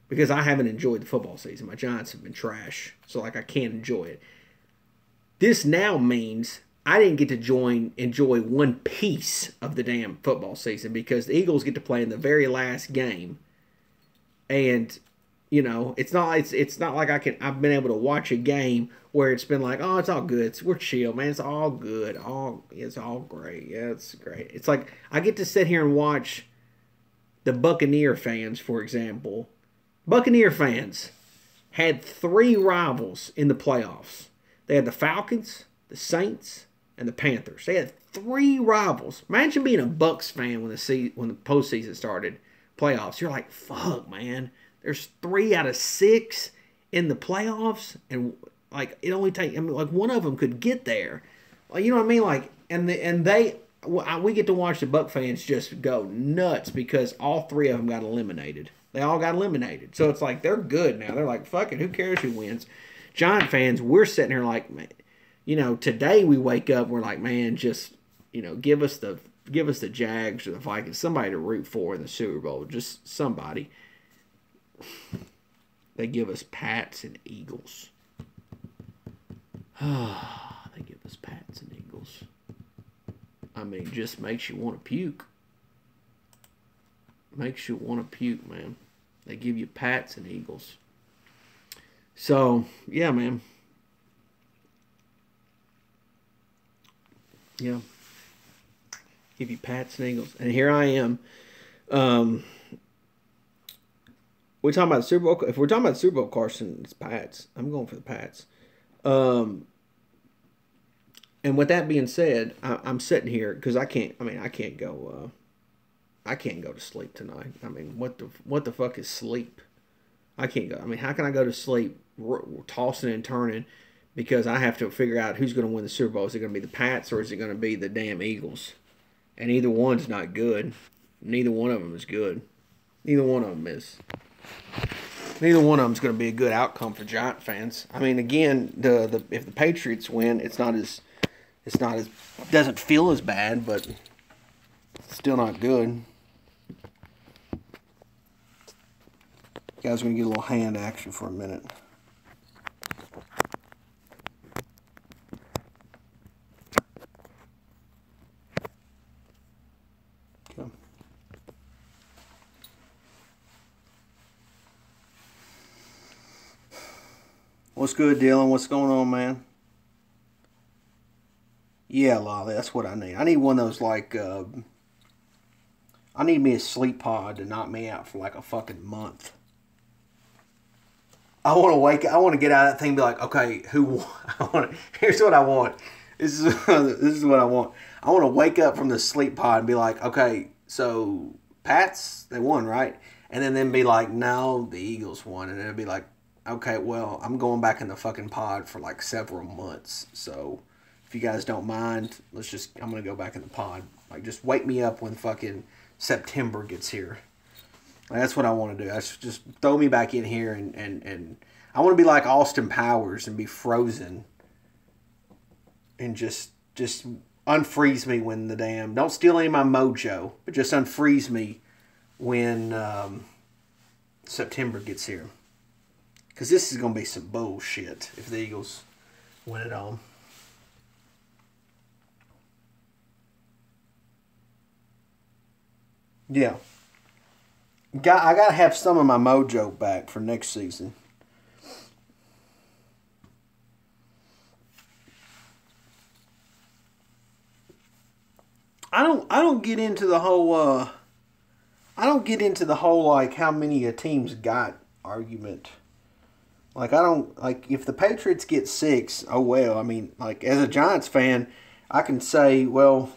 Speaker 2: Because I haven't enjoyed the football season. My Giants have been trash. So, like, I can't enjoy it. This now means I didn't get to enjoy one piece of the damn football season because the Eagles get to play in the very last game. And, you know, it's not like I've been able to watch a game where it's been like, oh, it's all good. We're chill, man. It's all good. It's all great. Yeah, it's great. It's like I get to sit here and watch the Buccaneer fans, for example. Buccaneer fans had 3 rivals in the playoffs. They had the Falcons, the Saints, and the Panthers. They had 3 rivals. Imagine being a Bucs fan when the postseason started, playoffs. You're like, fuck, man. There's 3 out of 6 in the playoffs, and like it only take. I mean, like one of them could get there. Like, you know what I mean? Like, we get to watch the Buck fans just go nuts because all 3 of them got eliminated. They all got eliminated. So it's like they're good now. They're like, fuck it, who cares who wins? Giant fans, we're sitting here like, man, you know, today we wake up, we're like, man, just, you know, give us the Jags or the Vikings, somebody to root for in the Super Bowl, just somebody. They give us Pats and Eagles. They give us Pats and Eagles. I mean, just makes you want to puke. Makes you want to puke, man. They give you Pats and Eagles. So, yeah, man. Yeah. Give you Pats and Eagles. And here I am. We're talking about the Super Bowl. If we're talking about the Super Bowl, Carson, it's Pats. I'm going for the Pats. And with that being said, I'm sitting here because I can't go. I can't go to sleep tonight. I mean, what the fuck is sleep? I can't go. I mean, how can I go to sleep tossing and turning because I have to figure out who's going to win the Super Bowl? Is it going to be the Pats or is it going to be the damn Eagles? And either one's not good. Neither one of them is good. Neither one of them is. Neither one of them is going to be a good outcome for Giant fans. I mean, again, if the Patriots win, it's not as doesn't feel as bad, but it's still not good. You guys are going to get a little hand action for a minute. Okay. What's good, Dylan? What's going on, man? Yeah, Lolly, that's what I need. I need one of those, like, I need me a sleep pod to knock me out for like a fucking month. I want to get out of that thing and be like, okay, here's what I want. This is what I want. I want to wake up from the sleep pod and be like, okay, so Pats, they won, right? And then be like, no, the Eagles won. And then it'd be like, okay, well, I'm going back in the fucking pod for like several months. So if you guys don't mind, I'm going to go back in the pod. Like, just wake me up when fucking September gets here. That's what I want to do. Just throw me back in here and I want to be like Austin Powers and be frozen and just unfreeze me when the damn, don't steal any of my mojo, but just unfreeze me when September gets here. Because this is going to be some bullshit if the Eagles win it all. Yeah. I got to have some of my mojo back for next season. I don't get into the whole like how many a team's got argument.
Speaker 1: Like, I don't, like, if the Patriots get 6, oh well. I mean, like, as a Giants fan, I can say, well,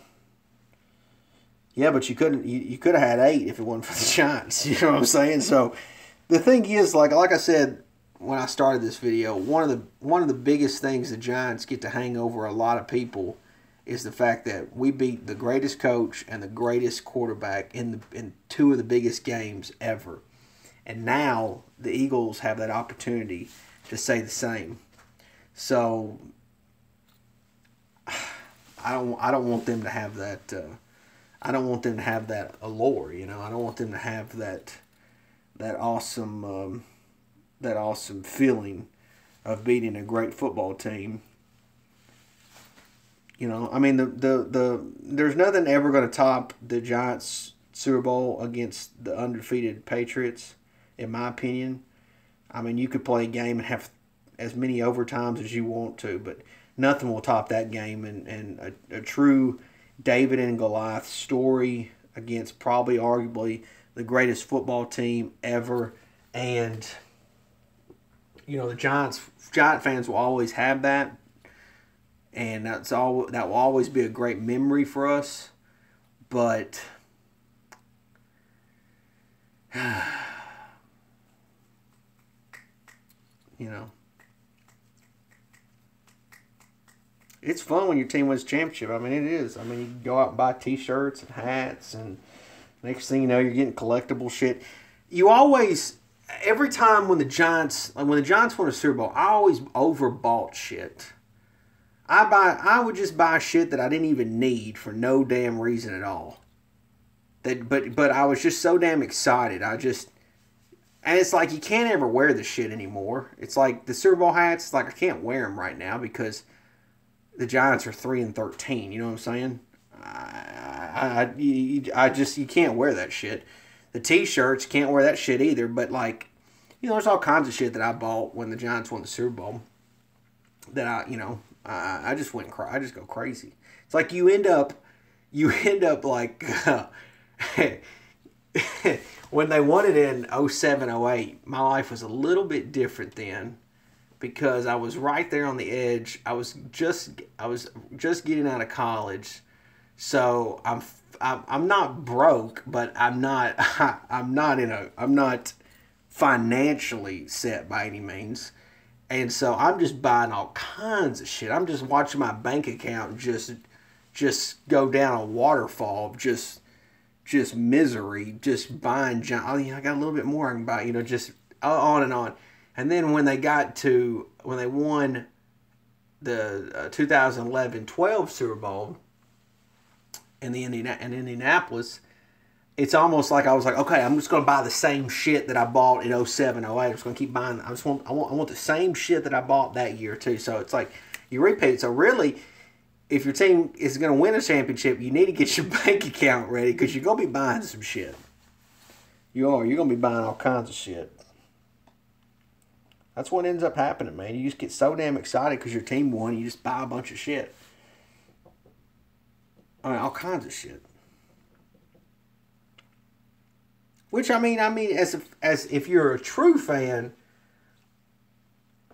Speaker 1: yeah, but you could have had 8 if it wasn't for the Giants. You know what I'm saying? So the thing is, like I said when I started this video, one of the biggest things the Giants get to hang over a lot of people is the fact that we beat the greatest coach and the greatest quarterback in 2 of the biggest games ever. And now the Eagles have that opportunity to say the same. So I don't want them to have that. I don't want them to have that allure. You know, I don't want them to have that awesome feeling of beating a great football team. You know, I mean, there's nothing ever going to top the Giants' Super Bowl against the undefeated Patriots, in my opinion. I mean, you could play a game and have as many overtimes as you want to, but nothing will top that game. And a true David and Goliath story against probably arguably the greatest football team ever. And, you know, the Giant fans will always have that. And that will always be a great memory for us. But you know, it's fun when your team wins a championship. I mean, it is. I mean, you can go out and buy T-shirts and hats, and next thing you know, you're getting collectible shit. You always, every time when the Giants won a Super Bowl, I always overbought shit. I would just buy shit that I didn't even need for no damn reason at all. But I was just so damn excited. And it's like you can't ever wear this shit anymore. It's like the Super Bowl hats. Like I can't wear them right now because the Giants are 3-13. You know what I'm saying? You can't wear that shit. The T-shirts, can't wear that shit either. But like, you know, there's all kinds of shit that I bought when the Giants won the Super Bowl that I just I just go crazy. It's like you end up like when they won it in 07, 08, my life was a little bit different then because I was right there on the edge. I was just getting out of college. So I'm not broke, but I'm not financially set by any means. And so I'm just buying all kinds of shit. I'm just watching my bank account just go down a waterfall of just misery, just buying I got a little bit more I can buy, you know, just on and on. And then when they won the 2011-12 Super Bowl in Indianapolis, it's almost like I was like, okay, I'm just going to buy the same shit that I bought in 07, 08. I'm just going to keep buying. I want the same shit that I bought that year too. So it's like you repeat. So really, if your team is going to win a championship, you need to get your bank account ready because you're going to be buying some shit. You're going to be buying all kinds of shit. That's what ends up happening, man. You just get so damn excited because your team won. You just buy a bunch of shit. I mean, all kinds of shit. Which I mean, as if you're a true fan,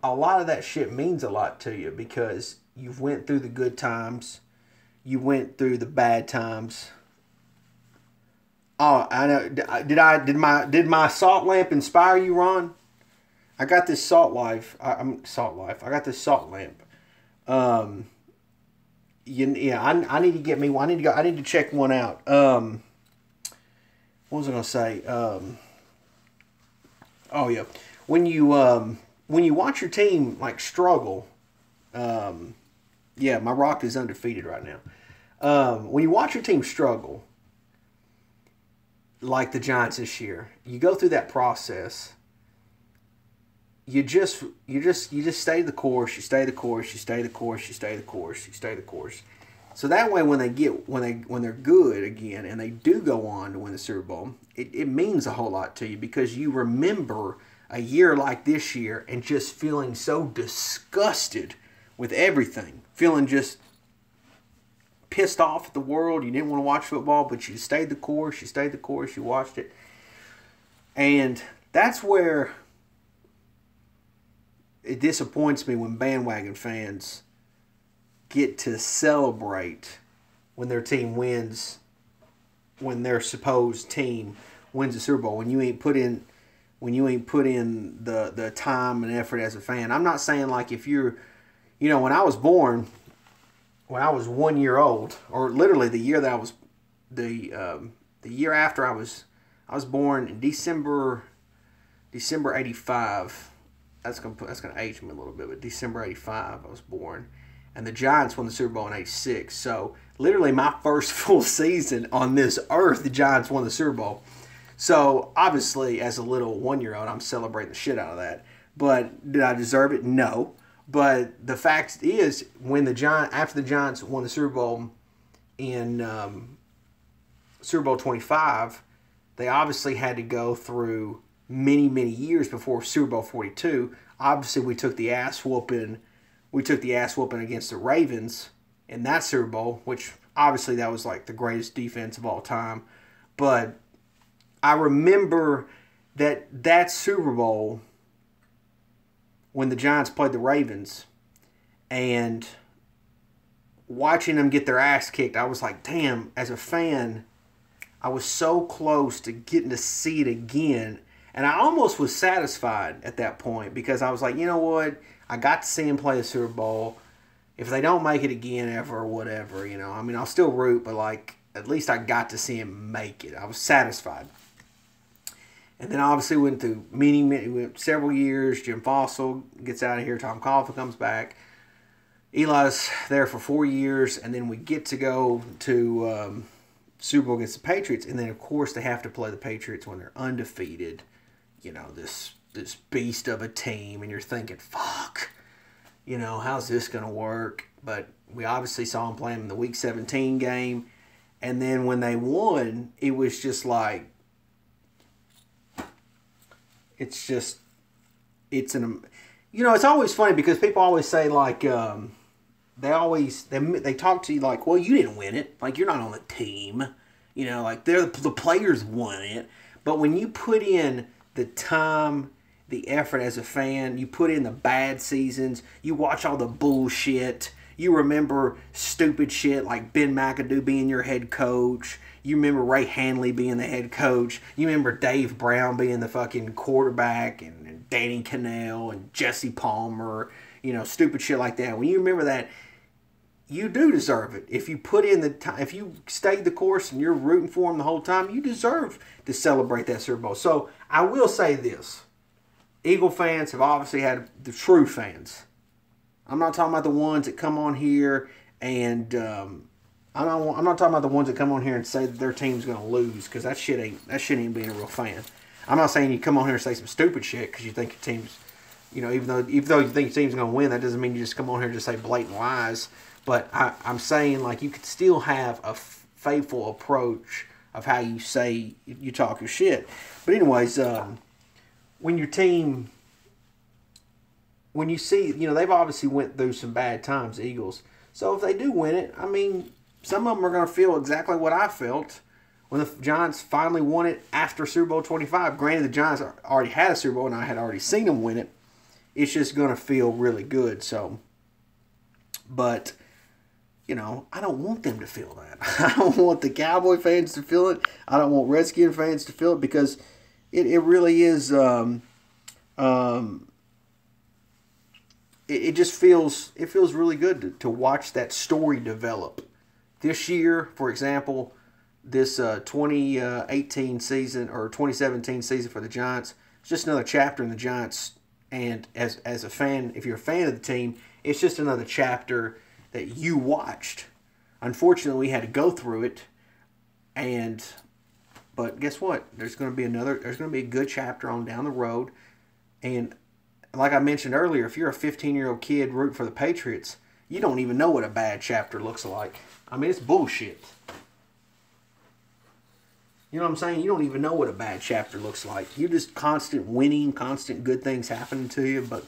Speaker 1: a lot of that shit means a lot to you because you've went through the good times, you went through the bad times. Oh, I know. Did my salt lamp inspire you, Ron? I got this salt life. I got this salt lamp. I need to get me one. I need to check one out. What was I going to say? Oh yeah, when you watch your team like struggle, yeah, my Rock is undefeated right now. When you watch your team struggle, like the Giants this year, you go through that process. You just stay the course. You stay the course. You stay the course. You stay the course. You stay the course. So that way, when they're good again and they do go on to win the Super Bowl, it means a whole lot to you because you remember a year like this year and just feeling so disgusted with everything, feeling just pissed off at the world. You didn't want to watch football, but you stayed the course. You stayed the course. You watched it, and that's where it disappoints me when bandwagon fans get to celebrate when their team wins, when their supposed team wins the Super Bowl, when you ain't put in the time and effort as a fan. I'm not saying like if you're, when I was born, when I was 1 year old, or literally the year that I was, the year after I was born in December '85. That's gonna age me a little bit, but December '85 I was born, and the Giants won the Super Bowl in '86. So literally my first full season on this earth, the Giants won the Super Bowl. So obviously, as a little 1 year old, I'm celebrating the shit out of that. But did I deserve it? No. But the fact is, after the Giants won the Super Bowl in Super Bowl 25, they obviously had to go through many, many years before Super Bowl 42. Obviously, we took the ass whooping. We took the ass whooping against the Ravens in that Super Bowl, which obviously that was like the greatest defense of all time. But I remember that Super Bowl when the Giants played the Ravens and watching them get their ass kicked, I was like, damn, as a fan, I was so close to getting to see it again. And I almost was satisfied at that point because I was like, you know what? I got to see him play the Super Bowl. If they don't make it again ever or whatever, I mean, I'll still root, but like, at least I got to see him make it. I was satisfied. And then obviously went through several years. Jim Fossil gets out of here. Tom Coughlin comes back. Eli's there for 4 years. And then we get to go to Super Bowl against the Patriots. And then, of course, they have to play the Patriots when they're undefeated. This beast of a team. And you're thinking, fuck, how's this going to work? But we obviously saw them play them in the Week 17 game. And then when they won, it was just like, it's always funny because people always say like, they talk to you like, well, you didn't win it. Like, you're not on the team. Like the players won it. But when you put in the time, the effort as a fan, you put in the bad seasons, you watch all the bullshit, you remember stupid shit like Ben McAdoo being your head coach. You remember Ray Hanley being the head coach. You remember Dave Brown being the fucking quarterback and Danny Cannell and Jesse Palmer, stupid shit like that. When you remember that, you do deserve it. If you put in the time, if you stayed the course and you're rooting for them the whole time, you deserve to celebrate that Super Bowl. So I will say this. Eagle fans have obviously had the true fans. I'm not talking about the ones that come on here and I'm not talking about the ones that come on here and say that their team's going to lose, because that shit ain't being a real fan. I'm not saying you come on here and say some stupid shit because you think your team's, even though you think your team's going to win, that doesn't mean you just come on here and just say blatant lies. But I'm saying like you could still have a faithful approach of how you say you talk your shit. But anyways, when your team, when you see, they've obviously went through some bad times, the Eagles. So if they do win it, I mean, some of them are going to feel exactly what I felt when the Giants finally won it after Super Bowl 25. Granted, the Giants already had a Super Bowl, and I had already seen them win it. It's just going to feel really good. So, but, I don't want them to feel that. I don't want the Cowboy fans to feel it. I don't want Redskin fans to feel it, because it really is. It just feels really good to watch that story develop. This year, for example, this 2018 season or 2017 season for the Giants, it's just another chapter in the Giants. And as a fan, if you're a fan of the team, it's just another chapter that you watched. Unfortunately, we had to go through it, but guess what? There's going to be a good chapter on down the road. And like I mentioned earlier, if you're a 15-year-old kid rooting for the Patriots, you don't even know what a bad chapter looks like. I mean, it's bullshit. You know what I'm saying? You don't even know what a bad chapter looks like. You're just constant winning, constant good things happening to you. But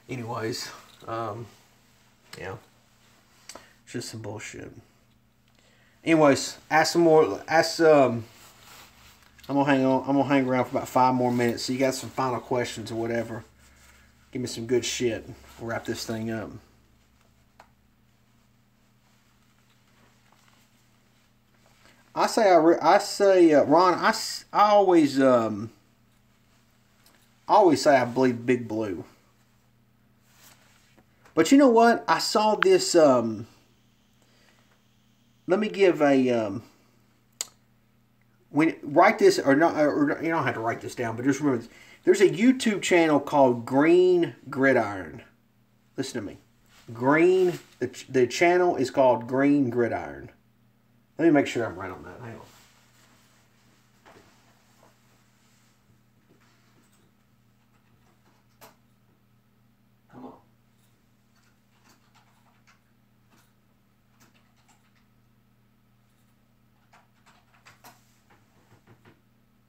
Speaker 1: anyways, yeah, it's just some bullshit. Anyways, ask some more. I'm gonna hang around for about 5 more minutes. So you got some final questions or whatever. Give me some good shit. We'll wrap this thing up. I say, Ron. I always say I believe Big Blue. But you know what? I saw this. Let me give a. Write this or not, or you don't have to write this down, but just remember, there's a YouTube channel called Green Gridiron. Listen to me. The channel is called Green Gridiron. Let me make sure I'm right on that. Hang on. Come on.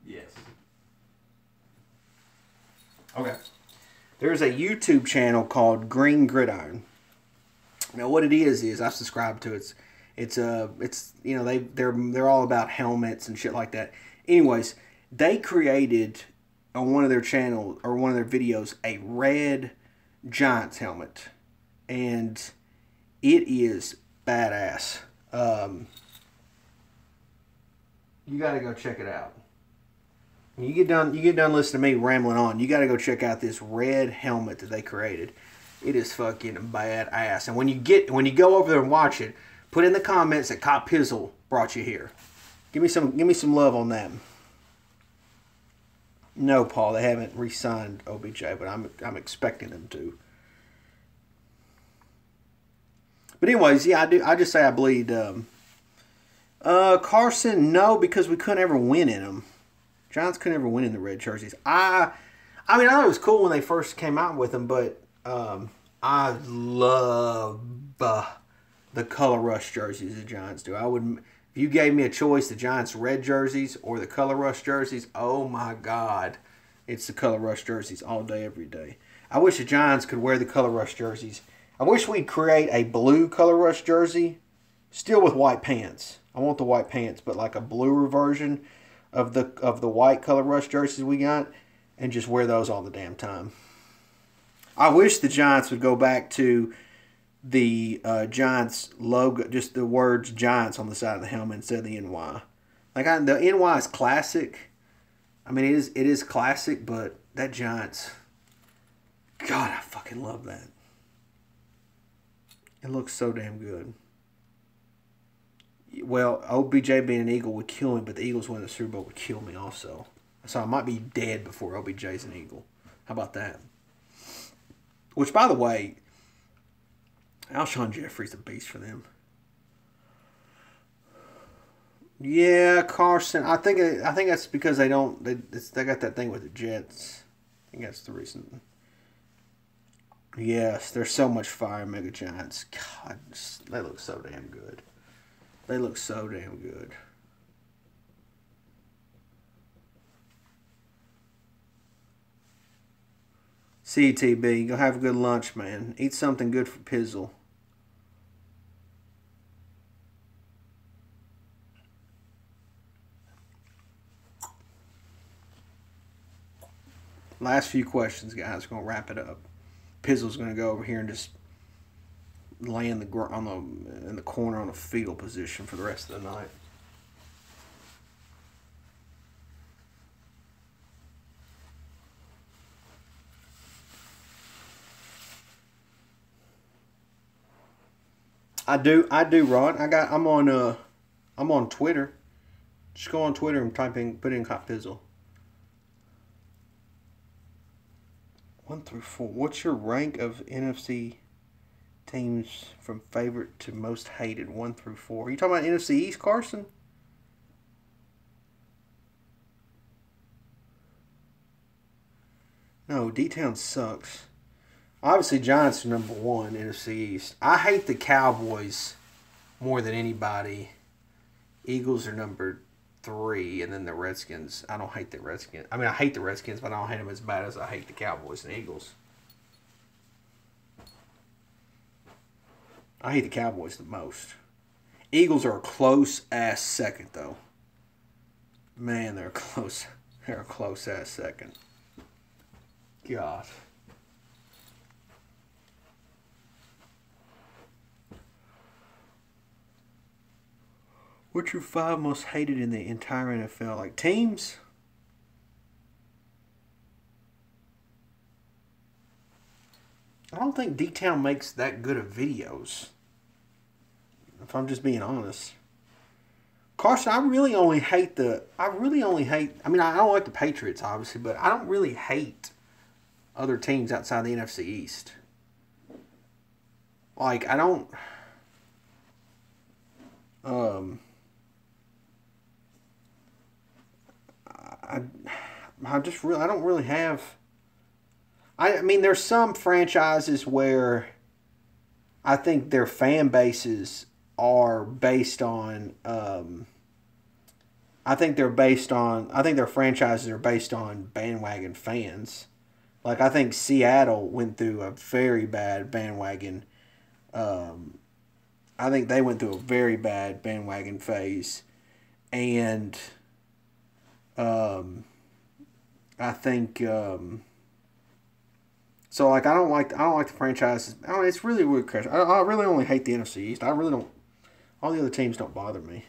Speaker 1: Yes. Okay. There's a YouTube channel called Green Gridiron. Now, what it is I subscribe to it. It's you know, they're all about helmets and shit like that. Anyways, they created on one of their channels or one of their videos a red Giants helmet, and it is badass. You got to go check it out. When you get done listening to me rambling on, you got to go check out this red helmet that they created. It is fucking badass. And when you go over there and watch it, put in the comments that Cop Pizzle brought you here. Give me some love on that. No, Paul, they haven't re-signed OBJ, but I'm expecting them to. But anyways, yeah, I just say I bleed. Carson, no, because we couldn't ever win in them. Giants couldn't ever win in the red jerseys. I mean, I thought it was cool when they first came out with them, but I love the color rush jerseys the Giants do. I would, if you gave me a choice, the Giants red jerseys or the color rush jerseys, oh my God, it's the color rush jerseys all day, every day. I wish the Giants could wear the color rush jerseys. I wish we'd create a blue color rush jersey, still with white pants. I want the white pants, but like a bluer version of the white color rush jerseys we got, and just wear those all the damn time. I wish the Giants would go back to the Giants logo, just the words Giants on the side of the helmet instead of the NY. Like the NY is classic. I mean, it is classic, but that Giants, God, I fucking love that. It looks so damn good. Well, OBJ being an Eagle would kill him, but the Eagles winning the Super Bowl would kill me also. So I might be dead before OBJ's an Eagle. How about that? Which, by the way, Alshon Jeffrey's a beast for them. Yeah, Carson. I think that's because they got that thing with the Jets. I think that's the reason. Yes, there's so much fire, Mega Giants. God, they look so damn good. They look so damn good. CTB, go have a good lunch, man. Eat something good for Pizzle. Last few questions, guys. We're gonna wrap it up. Pizzle's gonna go over here and just lay in the corner on a fetal position for the rest of the night. I do, Ron. I'm on Twitter. Just go on Twitter and put in Cop Pizzle. 1 through 4. What's your rank of NFC teams from favorite to most hated? 1 through 4. Are you talking about NFC East, Carson? No, D-Town sucks. Obviously, Giants are number 1, NFC East. I hate the Cowboys more than anybody. Eagles are number 3, and then the Redskins. I don't hate the Redskins. I mean, I hate the Redskins, but I don't hate them as bad as I hate the Cowboys and Eagles. I hate the Cowboys the most. Eagles are a close-ass second, though. Man, they're a close-ass second. God. What's your 5 most hated in the entire NFL? Like teams? I don't think D-Town makes that good of videos. If I'm just being honest. Carson, I really only hate I mean, I don't like the Patriots, obviously, but I don't really hate other teams outside the NFC East. Like, I don't... I don't really have... I mean, there's some franchises where I think their fan bases are based on. I think their franchises are based on bandwagon fans. Like I think Seattle went through a very bad bandwagon. I think they went through a very bad bandwagon phase, and I think. So like I don't like the franchises. I don't, it's really a weird question. I really only hate the NFC East. I really don't. All the other teams don't bother me.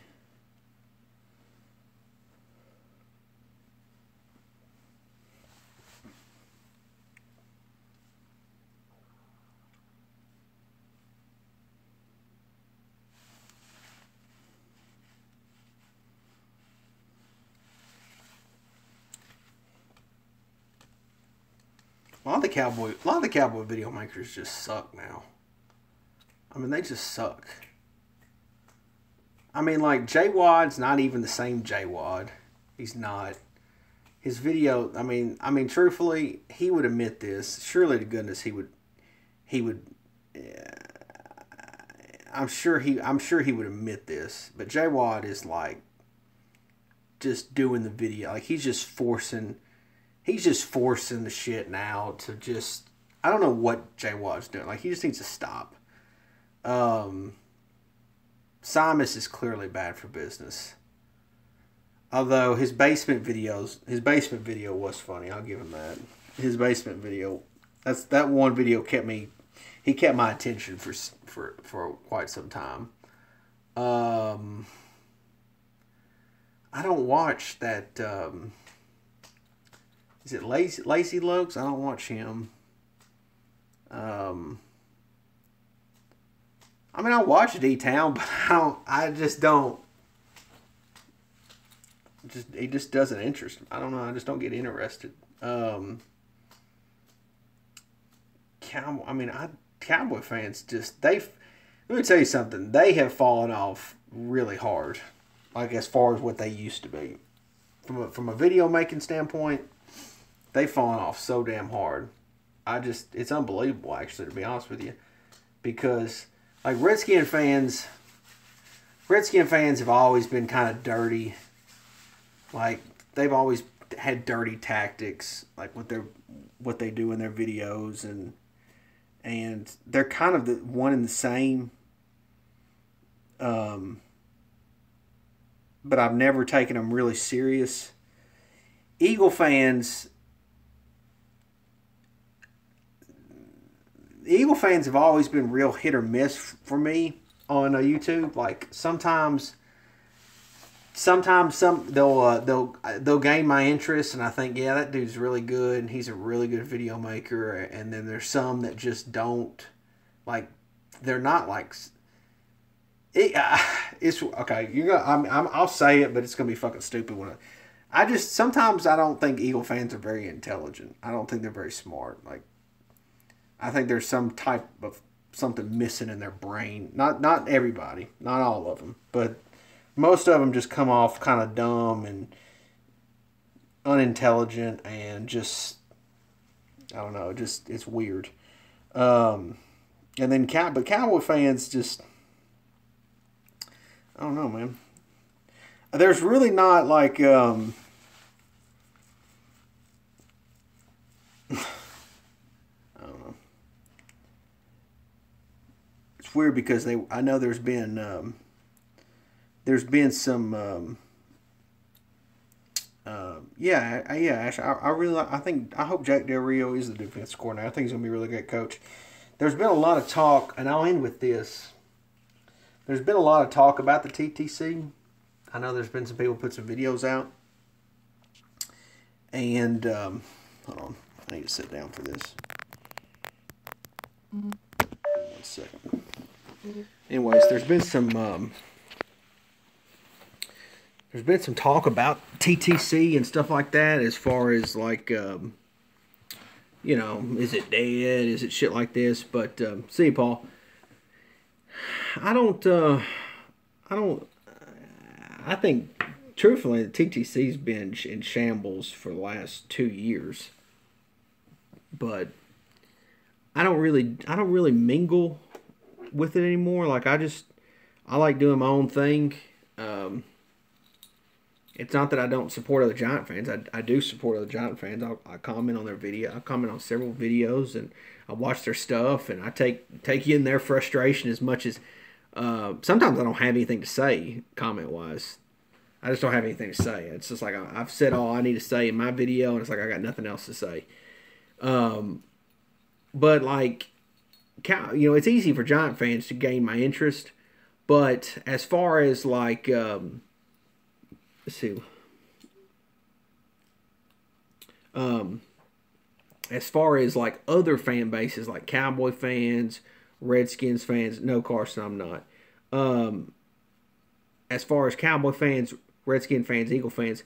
Speaker 1: A lot of the Cowboy video makers just suck now. I mean, they just suck. I mean, like J Wad's not even the same J Wad. He's not. His video. I mean, truthfully, he would admit this. Surely to goodness, he would. I'm sure he would admit this. But J Wad is like just doing the video. Like he's just forcing the shit now to just... I don't know what J Wad's doing. Like, he just needs to stop. Simus is clearly bad for business. Although his basement video was funny. I'll give him that. His basement video, that one video kept my attention for quite some time. I don't watch that... Is it Lazy Lokes? I don't watch him. I mean, I watch D-Town, but I just don't. He just doesn't interest me. I don't know. I just don't get interested. Cowboy fans let me tell you something. They have fallen off really hard. Like as far as what they used to be. From a video making standpoint, they've fallen off so damn hard. It's unbelievable, actually, to be honest with you. Because, like, Redskin fans have always been kind of dirty. Like, they've always had dirty tactics, like, what they do in their videos. And they're kind of the one and the same. But I've never taken them really serious. Eagle fans have always been real hit or miss for me on YouTube. Like sometimes they'll gain my interest, and I think, yeah, that dude's really good, and he's a really good video maker. And then there's some that just don't, like, they're not like. It's okay. I'll say it, but it's gonna be fucking stupid when sometimes I don't think Eagle fans are very intelligent. I don't think they're very smart. Like, I think there's some type of something missing in their brain. Not everybody, not all of them, but most of them just come off kind of dumb and unintelligent and just, I don't know, just it's weird. And then but Cowboy fans just, I don't know, man. There's really not like weird because I know there's been some I hope Jack Del Rio is the defense coordinator. I think he's gonna be a really great coach. There's been a lot of talk, and I'll end with this. There's been a lot of talk about the TTC, I know there's been some people put some videos out. And, hold on. I need to sit down for this. 1 second. Anyways, there's been some talk about TTC and stuff like that, as far as like, you know, is it dead? Is it shit like this? But see, Paul, I think truthfully the TTC's been in shambles for the last 2 years, but I don't really mingle with it anymore. Like I like doing my own thing. It's not that I don't support other Giant fans. I do support other Giant fans. I comment on their video. I comment on several videos, and I watch their stuff, and I take in their frustration as much as sometimes I don't have anything to say comment wise. I just don't have anything to say. It's just like I've said all I need to say in my video, and it's like I got nothing else to say. But like, you know, it's easy for Giant fans to gain my interest. But as far as like, let's see. As far as like other fan bases, like Cowboy fans, Redskins fans, no, Carson, I'm not. As far as Cowboy fans, Redskin fans, Eagle fans,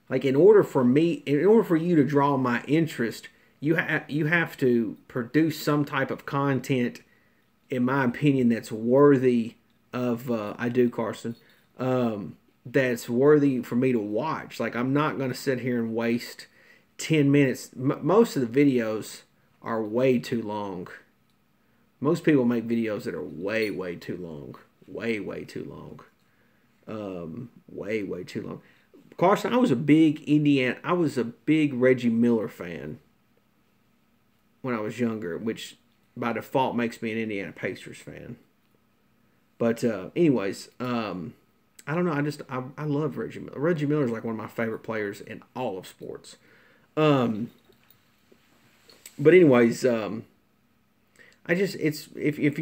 Speaker 1: like in order for you to draw my interest, you have to produce some type of content, in my opinion, that's worthy of I do, Carson, that's worthy for me to watch. Like I'm not going to sit here and waste 10 minutes. Most of the videos are way too long. Most people make videos that are way too long. Way too long. Way too long. Carson, I was a big Reggie Miller fan when I was younger, which by default makes me an Indiana Pacers fan. But anyways, I don't know. I love Reggie Miller. Reggie Miller is like one of my favorite players in all of sports. But anyways, if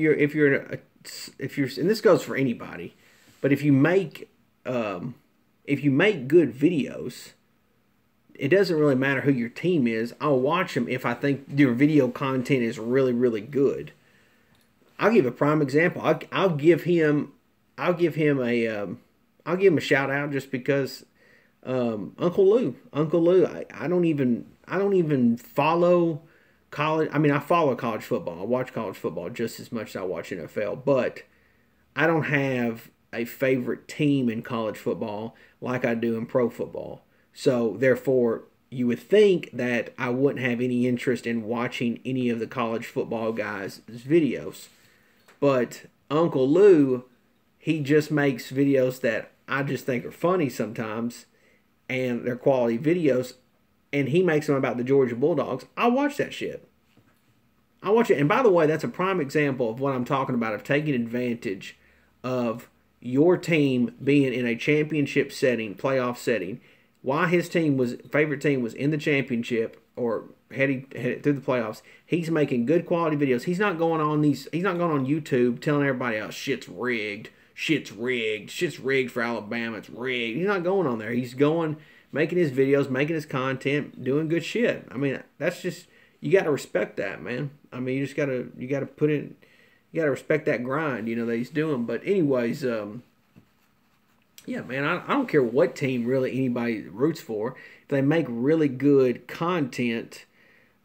Speaker 1: you're and this goes for anybody, but if you make good videos, it doesn't really matter who your team is. I'll watch them if I think your video content is really good. I'll give a prime example. I'll give him a shout out just because Uncle Lou. I don't even follow college. I mean, I follow college football. I watch college football just as much as I watch NFL, but I don't have a favorite team in college football like I do in pro football. So therefore, you would think that I wouldn't have any interest in watching any of the college football guys' videos. But Uncle Lou, he just makes videos that I just think are funny sometimes, and they're quality videos, and he makes them about the Georgia Bulldogs. I watch that shit. I watch it. And by the way, that's a prime example of what I'm talking about, of taking advantage of your team being in a championship setting, playoff setting. Why his favorite team was in the championship or heading through the playoffs. He's making good quality videos. He's not going on YouTube telling everybody else shit's rigged for Alabama, it's rigged. He's not going on there. He's going, making his videos, making his content, doing good shit. I mean, that's just, you got to respect that, man. I mean, you got to respect that grind, that he's doing. But anyways, yeah, man, I don't care what team really anybody roots for. If they make really good content,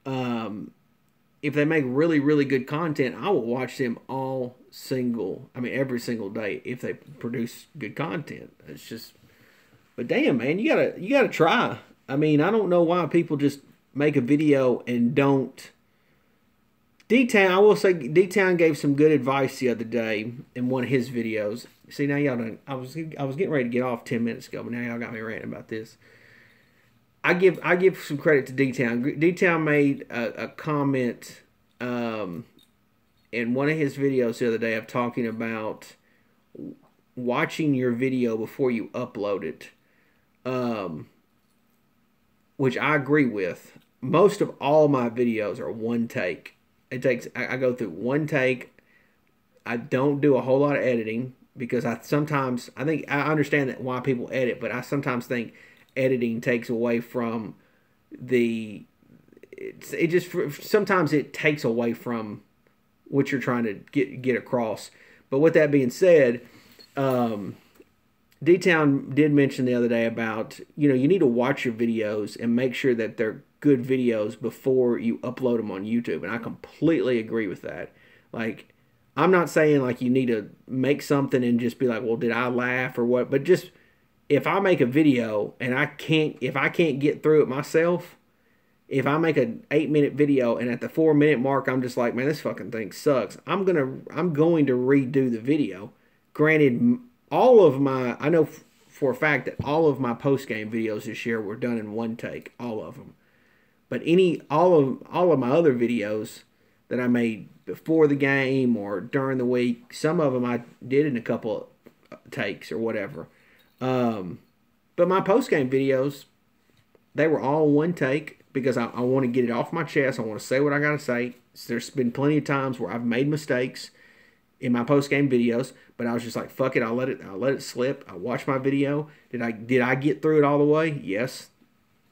Speaker 1: if they make really good content, I will watch them every single day if they produce good content. It's just, but damn, man, you gotta try. I mean, I don't know why people just make a video and don't. D-Town, I will say, D-Town gave some good advice the other day in one of his videos. See, now y'all done, I was getting ready to get off 10 minutes ago, but now y'all got me ranting about this. I give some credit to D-Town. D-Town made a comment in one of his videos the other day of talking about watching your video before you upload it, which I agree with. Most of all my videos are one take. I go through one take. I don't do a whole lot of editing
Speaker 2: because I think I understand that why people edit, but I sometimes think editing takes away from the it just sometimes it takes away from what you're trying to get across. But with that being said, D-Town did mention the other day about, you need to watch your videos and make sure that they're good videos before you upload them on YouTube. And I completely agree with that. Like, I'm not saying like you need to make something and just be like, well, did I laugh or what? But just if I make a video and if I can't get through it myself, if I make an 8-minute video and at the 4-minute mark I'm just like, man, this fucking thing sucks, I'm going to redo the video. Granted, I know for a fact that all of my post game videos this year were done in one take, all of them. But all of my other videos that I made before the game or during the week, some of them I did in a couple of takes or whatever. But my post game videos, they were all one take because I want to get it off my chest. I want to say what I got to say. There's been plenty of times where I've made mistakes in my post game videos, but I was just like, fuck it, I'll let it slip. I watch my video. Did I get through it all the way? Yes.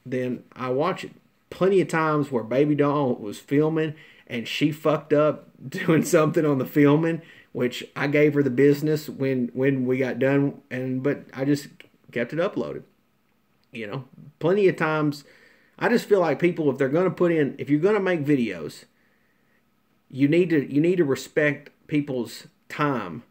Speaker 2: Then I watch it. Plenty of times where Baby Doll was filming and she fucked up doing something on the filming, which I gave her the business when we got done, but I just kept it uploaded. Plenty of times. I just feel like people, if you're going to make videos, you need to respect people's time.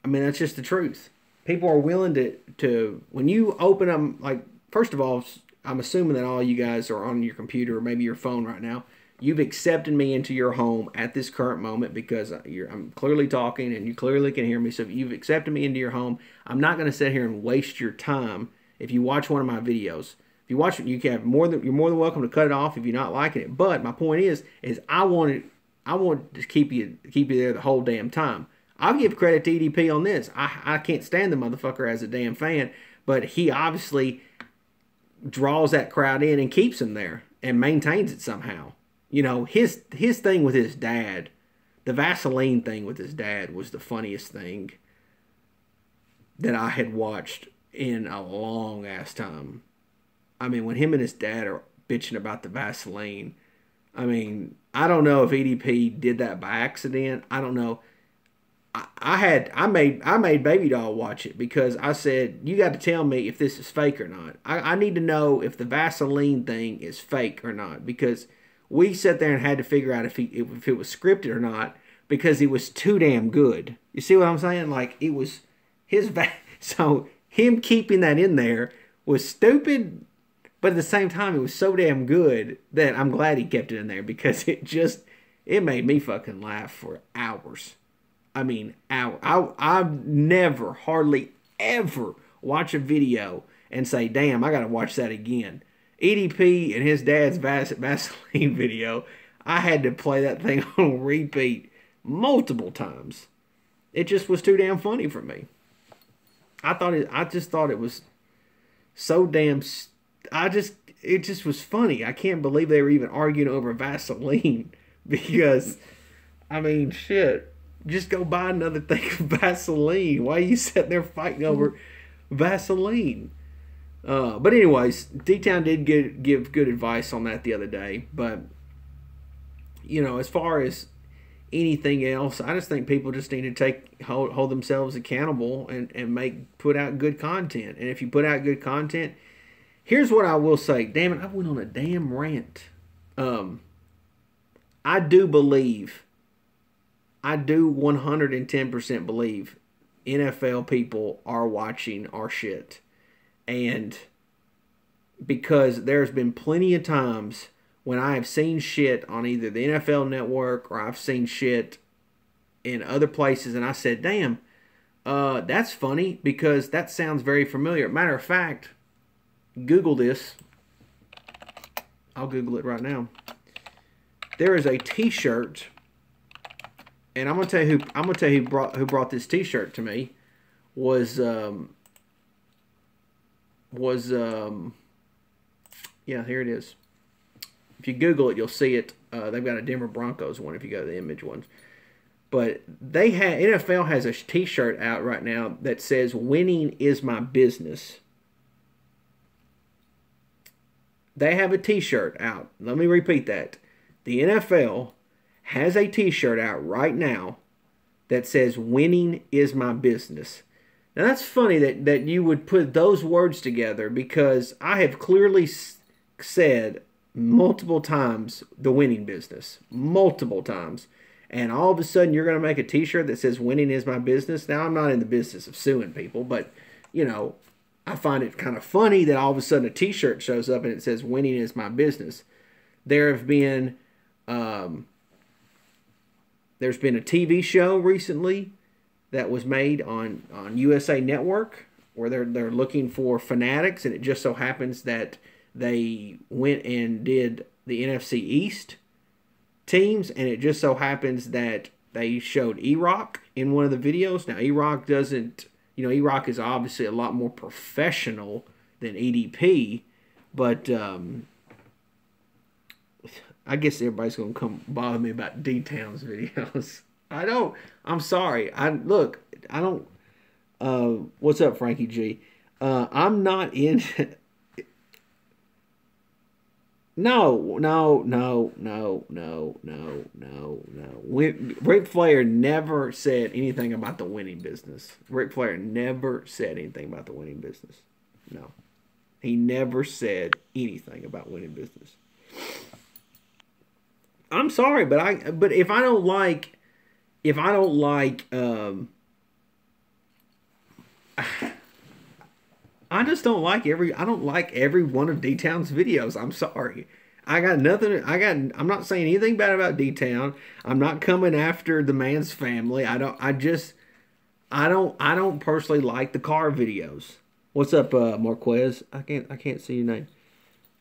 Speaker 2: I mean, that's just the truth. People are willing to when you open them, like, first of all, I'm assuming that all you guys are on your computer or maybe your phone right now. You've accepted me into your home at this current moment because I'm clearly talking and you clearly can hear me. So if you've accepted me into your home, I'm not going to sit here and waste your time if you watch one of my videos. If you watch it, you're more than welcome to cut it off if you're not liking it. But my point is I want to keep you there the whole damn time. I'll give credit to EDP on this. I can't stand the motherfucker as a damn fan, but he obviously draws that crowd in and keeps them there and maintains it somehow. His thing with his dad, the Vaseline thing with his dad was the funniest thing that I had watched in a long ass time. I mean, when him and his dad are bitching about the Vaseline, I mean, I don't know if EDP did that by accident. I don't know. I made Baby Doll watch it because I said, you got to tell me if this is fake or not. I need to know if the Vaseline thing is fake or not, because we sat there and had to figure out if it was scripted or not, because it was too damn good. You see what I'm saying? Like, it was so him keeping that in there was stupid. But at the same time, it was so damn good that I'm glad he kept it in there, because it made me fucking laugh for hours. I mean, hours. I've never, hardly ever watch a video and say, damn, I got to watch that again. EDP and his dad's Vaseline video, I had to play that thing on repeat multiple times. It just was too damn funny for me. I just thought it was so damn it just was funny. I can't believe they were even arguing over Vaseline because, I mean, shit. Just go buy another thing of Vaseline. Why are you sitting there fighting over Vaseline? But anyways, D-Town did give good advice on that the other day. But, as far as anything else, I just think people just need to hold themselves accountable and put out good content. And if you put out good content, here's what I will say. Damn it, I went on a damn rant. I do 110% believe NFL people are watching our shit. And because there's been plenty of times when I have seen shit on either the NFL Network or I've seen shit in other places and I said, damn, that's funny because that sounds very familiar. Matter of fact, Google this. I'll Google it right now. There is a T-shirt, and I'm gonna tell you who brought this T-shirt to me was yeah, here it is. If you Google it, you'll see it. They've got a Denver Broncos one if you go to the image ones. But NFL has a T-shirt out right now that says "Winning is my business." They have a T-shirt out. Let me repeat that. The NFL has a T-shirt out right now that says "Winning is my business." Now that's funny that you would put those words together, because I have clearly said multiple times the winning business. Multiple times. And all of a sudden you're going to make a T-shirt that says "Winning is my business." Now, I'm not in the business of suing people, but, I find it kind of funny that all of a sudden a T-shirt shows up and it says "Winning is my business." There have been, there's been a TV show recently that was made on USA Network where they're looking for fanatics, and it just so happens that they went and did the NFC East teams, and it just so happens that they showed E-Rock in one of the videos. Now, E-Rock doesn't, E-Rock is obviously a lot more professional than EDP, but I guess everybody's going to come bother me about D-Town's videos. I'm sorry. What's up, Frankie G? I'm not in. No. Ric Flair never said anything about the winning business. Ric Flair never said anything about the winning business. No. He never said anything about winning business. I'm sorry, but if I don't like I just don't like every one of D-Town's videos. I'm sorry. I'm not saying anything bad about D-Town. I'm not coming after the man's family. I don't personally like the car videos. What's up, Marquez? I can't see your name.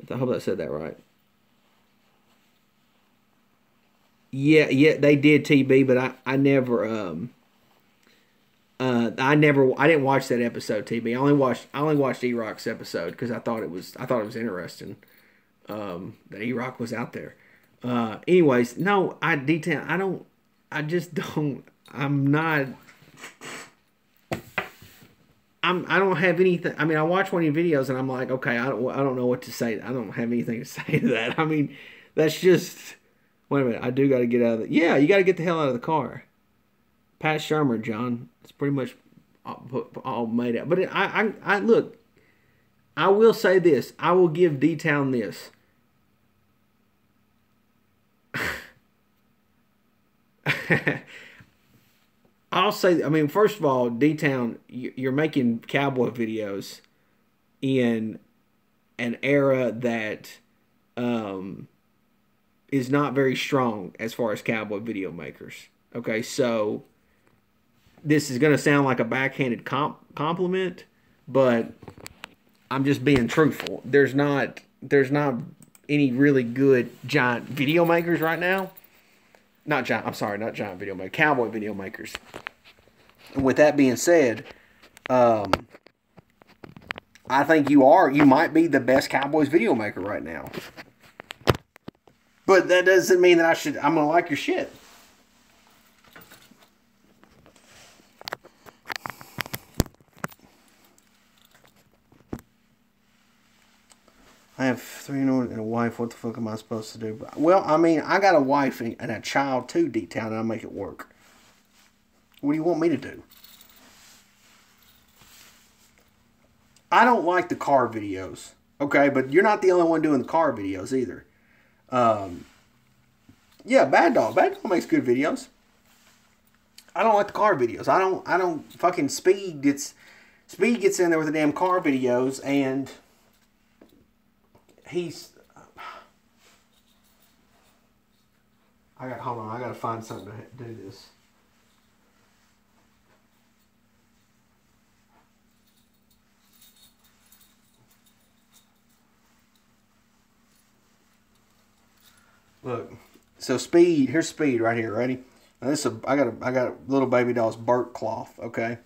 Speaker 2: I hope I said that right. Yeah, they did, TB, but I didn't watch that episode, TB. I only watched E-Rock's episode because I thought it was interesting that E-Rock was out there. Anyways, no, I don't have anything. I mean, I watch one of your videos and I'm like, okay, I don't know what to say. I don't have anything to say to that. I mean, that's just. Wait a minute, I do got to get out of the. Yeah, you got to get the hell out of the car. Pat Shermer, John. It's pretty much all made up. But I look. I will say this. I will give D-Town this. I'll say. I mean, first of all, D-Town, you're making cowboy videos in an era that is not very strong as far as cowboy video makers. Okay, so this is going to sound like a backhanded compliment, but I'm just being truthful. There's not any really good giant video makers right now. Not giant video makers, cowboy video makers. And with that being said, I think you might be the best Cowboys video maker right now. But that doesn't mean that I'm going to like your shit. I have 3 and a wife. What the fuck am I supposed to do? Well, I mean, I got a wife and a child too, D-Town, and I make it work. What do you want me to do? I don't like the car videos. Okay, but you're not the only one doing the car videos either. Yeah, Bad Dog. Bad Dog makes good videos. I don't like the car videos. I don't fucking Speed gets in there with the damn car videos, and he's hold on, I gotta find something to do this. Look, so here's Speed right here. Ready? Now I got a little baby doll's burp cloth. Okay,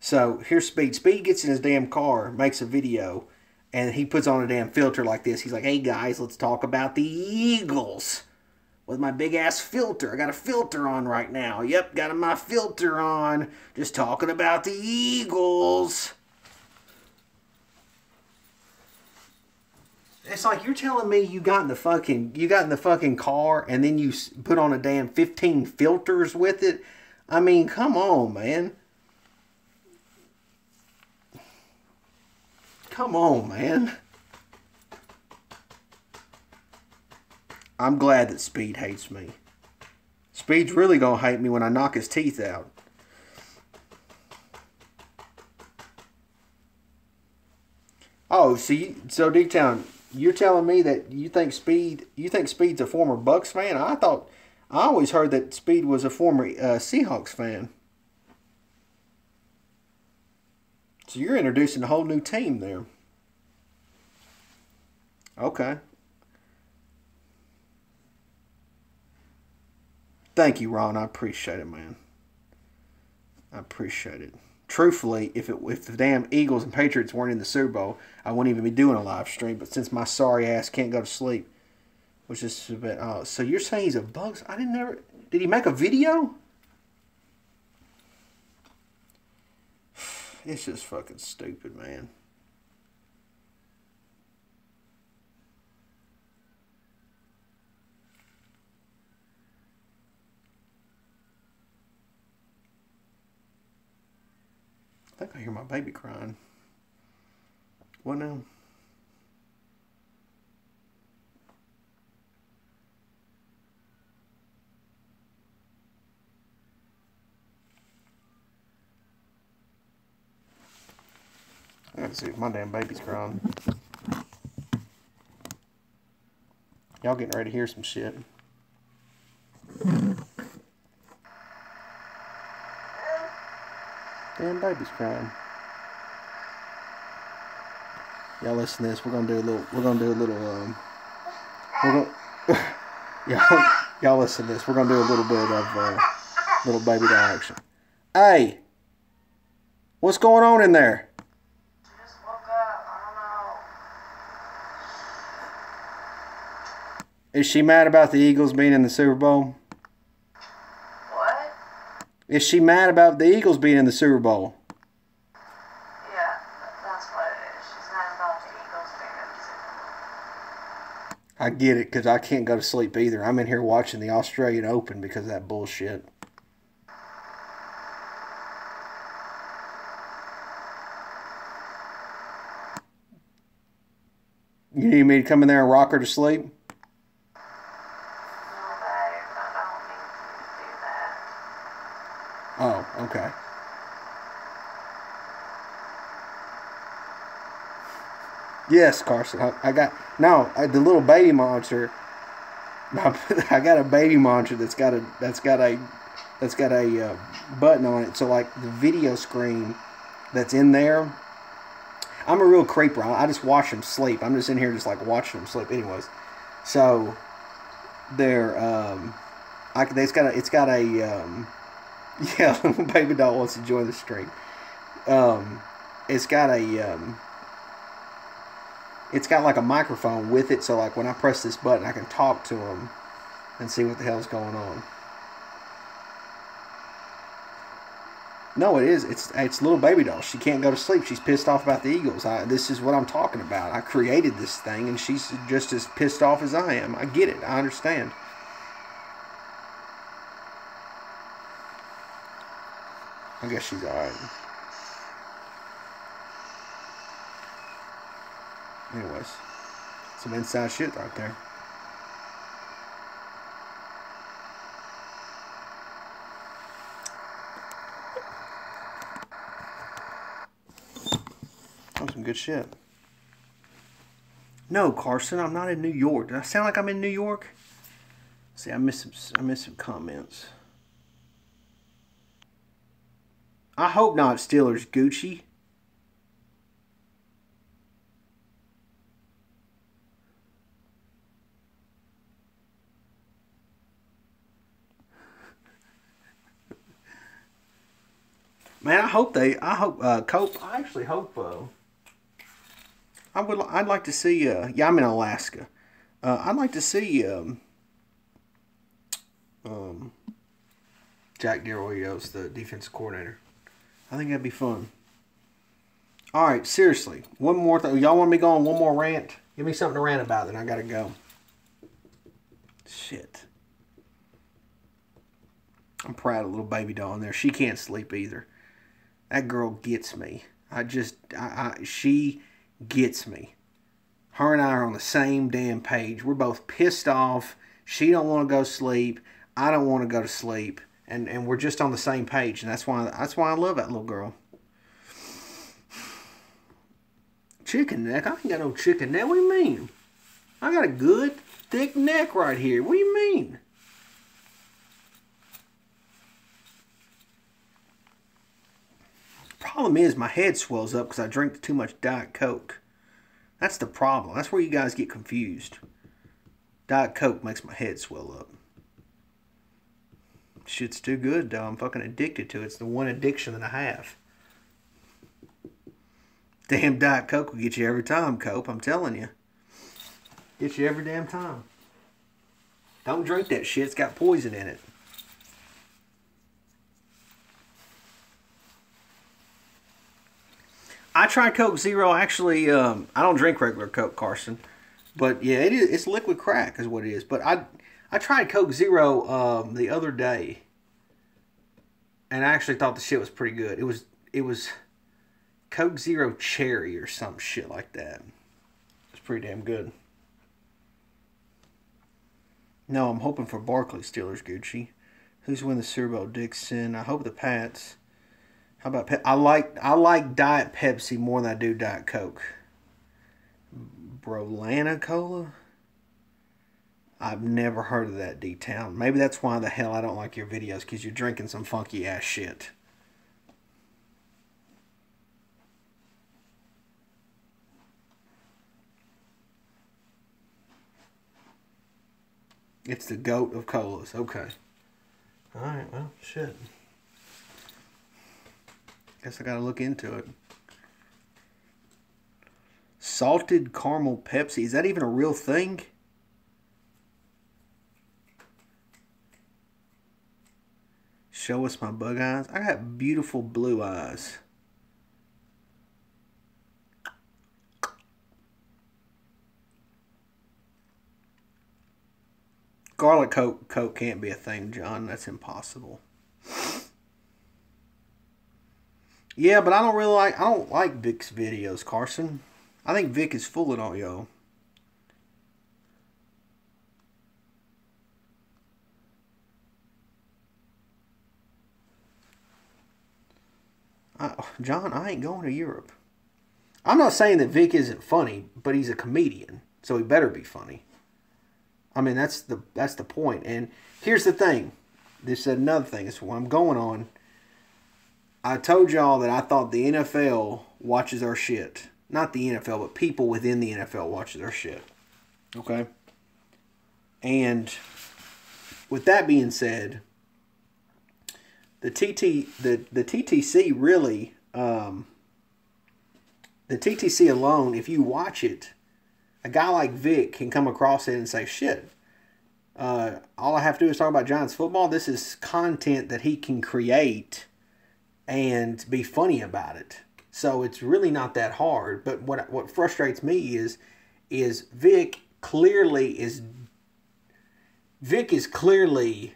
Speaker 2: so here's Speed. Speed gets in his damn car, makes a video, and he puts on a damn filter like this. He's like, "Hey guys, let's talk about the Eagles."
Speaker 1: with my big ass filter. I got a filter on right now. Yep, got my filter on. Just talking about the Eagles. It's like you're telling me you got in the fucking car and then you put on a damn 15 filters with it. I mean, come on, man. Come on, man. I'm glad that Speed hates me. Speed's really gonna hate me when I knock his teeth out. Oh, so D-Town, you're telling me that you think Speed's a former Bucks fan? I always heard that Speed was a former Seahawks fan. So you're introducing a whole new team there. Okay. Thank you, Ron. I appreciate it, man. I appreciate it. Truthfully, if the damn Eagles and Patriots weren't in the Super Bowl, I wouldn't even be doing a live stream. But since my sorry ass can't go to sleep, which is a bit. So you're saying he's a Bucks? Did he make a video? It's just fucking stupid, man. I think I hear my baby crying. What now? I gotta see if my damn baby's crying. Y'all getting ready to hear some shit. Damn baby's crying. Y'all listen to this. We're gonna do a little. Y'all listen to this. We're gonna do a little bit of little baby doll action. Hey, what's going on in there?
Speaker 3: Just woke up. I don't know.
Speaker 1: Is she mad about the Eagles being in the Super Bowl?
Speaker 3: What?
Speaker 1: Is she mad about the Eagles being in the Super Bowl?
Speaker 3: Yeah, that's what it is. She's mad about the Eagles being in the Super Bowl.
Speaker 1: I get it, because I can't go to sleep either. I'm in here watching the Australian Open because of that bullshit. You need me to come in there and rock her to sleep?
Speaker 3: No, babe, I don't need you to do that.
Speaker 1: Oh, okay. Yes, Carson. I got the little baby monitor. I got a baby monitor that's got a button on it. So like the video screen that's in there. I'm a real creeper. I just watch them sleep. I'm just in here just like watching them sleep. Anyways, so they're it's got a yeah, little baby doll wants to join the stream. It's got like a microphone with it, so like when I press this button, I can talk to them and see what the hell's going on. No, it is. It's little baby doll. She can't go to sleep. She's pissed off about the Eagles. This is what I'm talking about. I created this thing, and she's just as pissed off as I am. I get it. I understand. I guess she's alright. Anyways, some inside shit right there. That was some good shit. No, Carson, I'm not in New York. Did I sound like I'm in New York? See, I missed some comments. I hope not, Steelers Gucci. Man, Cope, I actually hope, I'd like to see, yeah, I'm in Alaska. I'd like to see, Jack Del Rio's the defensive coordinator. I think that'd be fun. All right, seriously. One more thing. Y'all want me to go on one more rant? Give me something to rant about, then I got to go. Shit. I'm proud of little baby doll in there. She can't sleep either. That girl gets me. She gets me. Her and I are on the same damn page. We're both pissed off. She don't want to go to sleep. I don't want to go to sleep. And we're just on the same page. And that's why I love that little girl. Chicken neck? I ain't got no chicken neck. What do you mean? I got a good, thick neck right here. What do you mean? Problem is, my head swells up because I drink too much Diet Coke. That's the problem. That's where you guys get confused. Diet Coke makes my head swell up. Shit's too good, though. I'm fucking addicted to it. It's the one addiction that I have. Damn Diet Coke will get you every time, Cope. I'm telling you. Get you every damn time. Don't drink that shit. It's got poison in it. I tried Coke Zero. Actually, I don't drink regular Coke, Carson. But yeah, it's liquid crack is what it is. But I tried Coke Zero the other day. And I actually thought the shit was pretty good. It was Coke Zero Cherry or some shit like that. It's pretty damn good. No, I'm hoping for Barkley Steelers, Gucci. Who's win the Super Bowl? Dixon. I hope the Pats. How about I like Diet Pepsi more than I do Diet Coke. Brolana Cola? I've never heard of that, D-Town. Maybe that's why the hell I don't like your videos, because you're drinking some funky ass shit. It's the goat of colas. Okay. Alright, well, shit. Guess I gotta look into it. Salted caramel Pepsi. Is that even a real thing? Show us my bug eyes. I got beautiful blue eyes. Garlic Coke can't be a thing, John. That's impossible. Yeah, but I don't like Vic's videos, Carson. I think Vic is fooling all y'all. John, I ain't going to Europe. I'm not saying that Vic isn't funny, but he's a comedian, so he better be funny. I mean, that's the point. And here's the thing. This is another thing. It's what I'm going on. I told y'all that I thought the NFL watches our shit. Not the NFL, but people within the NFL watches our shit. Okay? And with that being said, the TTC really, the TTC alone, if you watch it, a guy like Vic can come across it and say, shit, all I have to do is talk about Giants football. This is content that he can create and be funny about it. So it's really not that hard. But what frustrates me is Vic is clearly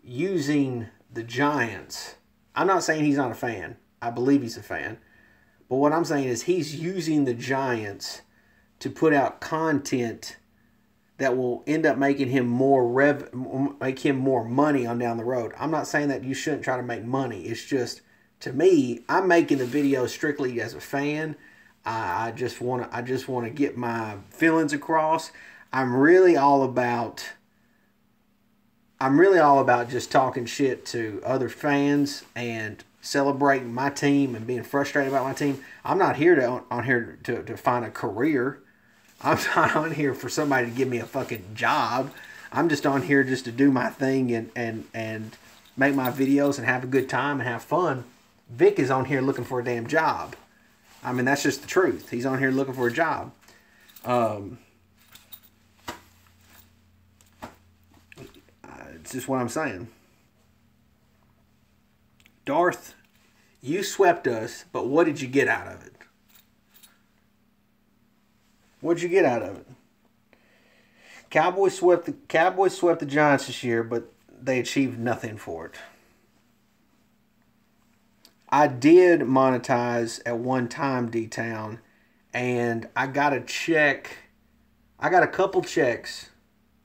Speaker 1: using the Giants. I'm not saying he's not a fan. I believe he's a fan. But what I'm saying is he's using the Giants to put out content that will end up making him more money on down the road. I'm not saying that you shouldn't try to make money. It's just, to me, I'm making the video strictly as a fan. I just want to get my feelings across. I'm really all about just talking shit to other fans and celebrating my team and being frustrated about my team. I'm not here on here to find a career. I'm not on here for somebody to give me a fucking job. I'm just on here just to do my thing and make my videos and have a good time and have fun. Vic is on here looking for a damn job. I mean, that's just the truth. He's on here looking for a job. It's just what I'm saying. Darth, you swept us, but what did you get out of it? What did you get out of it? Cowboys swept the Giants this year, but they achieved nothing for it. I did monetize at one time, D-Town, and I got a check. I got a couple checks.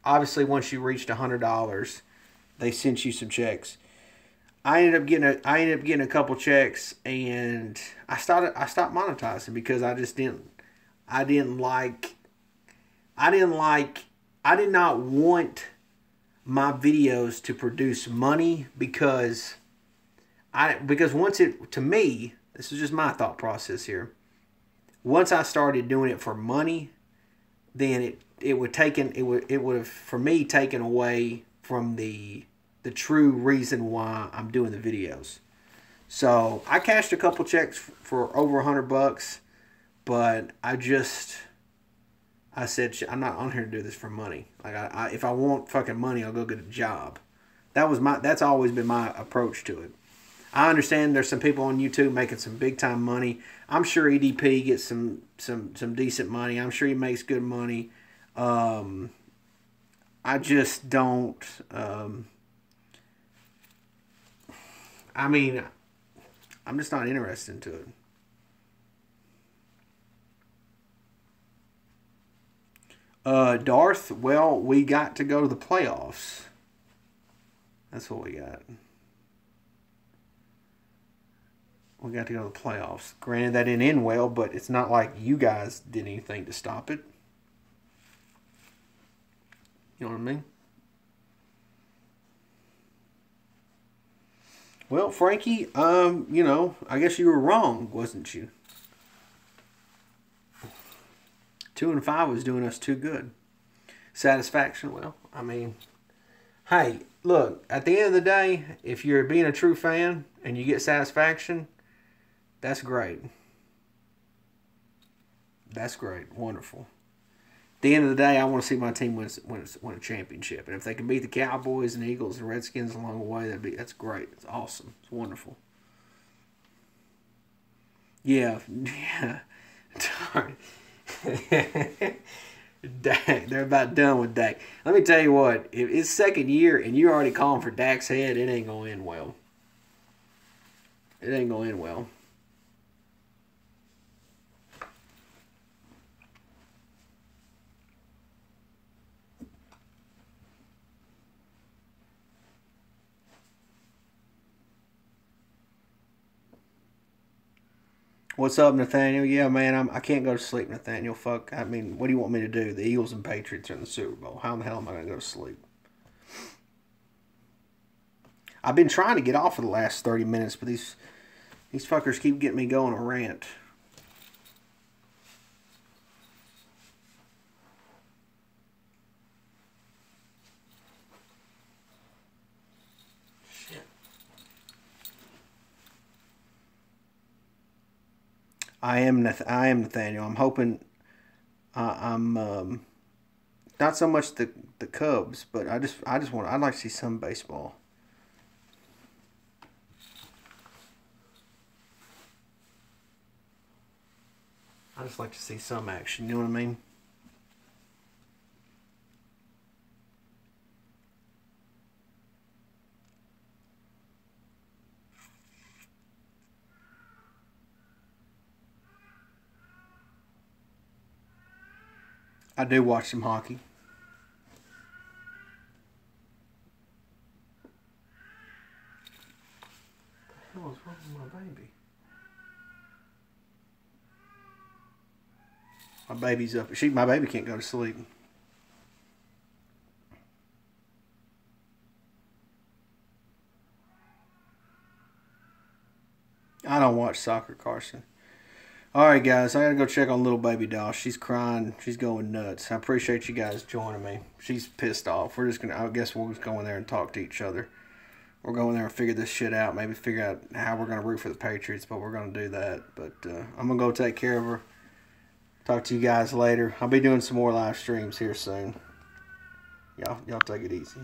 Speaker 1: Obviously, once you reached $100, they sent you some checks. I ended up getting a couple checks, and I stopped monetizing because I did not want my videos to produce money because to me, this is just my thought process here. Once I started doing it for money, then it would have for me taken away from the true reason why I'm doing the videos. So I cashed a couple checks for over $100, but I said I'm not on here to do this for money. Like if I want fucking money, I'll go get a job. That's always been my approach to it. I understand there's some people on YouTube making some big time money. I'm sure EDP gets some decent money. I'm sure he makes good money. I just don't. I'm just not interested into it. Darth, well, we got to go to the playoffs. That's what we got. We got to go to the playoffs. Granted, that didn't end well, but it's not like you guys did anything to stop it. You know what I mean? Well, Frankie, I guess you were wrong, wasn't you? 2-5 was doing us too good. Satisfaction, well, hey, look, at the end of the day, if you're being a true fan and you get satisfaction, that's great. That's great. Wonderful. At the end of the day, I want to see my team win a championship. And if they can beat the Cowboys and Eagles and Redskins along the way, that's great. It's awesome. It's wonderful. Yeah. Darn. Dak, they're about done with Dak. Let me tell you what, if it's second year and you're already calling for Dak's head, it ain't going to end well. It ain't going to end well. What's up, Nathaniel? Yeah, man, I can't go to sleep, Nathaniel. Fuck, what do you want me to do? The Eagles and Patriots are in the Super Bowl. How in the hell am I going to go to sleep? I've been trying to get off for the last 30 minutes, but these fuckers keep getting me going a rant. I am Nathaniel. I'm hoping. I'm not so much the Cubs, but I'd like to see some baseball. I just like to see some action. You know what I mean? I do watch some hockey. What the hell is wrong with my baby? My baby's up. My baby can't go to sleep. I don't watch soccer, Carson. All right, guys, I got to go check on little baby doll. She's crying. She's going nuts. I appreciate you guys joining me. She's pissed off. I guess we'll just go in there and talk to each other. We'll go in there and figure this shit out. Maybe figure out how we're going to root for the Patriots, but we're going to do that. But I'm going to go take care of her. Talk to you guys later. I'll be doing some more live streams here soon. Y'all take it easy.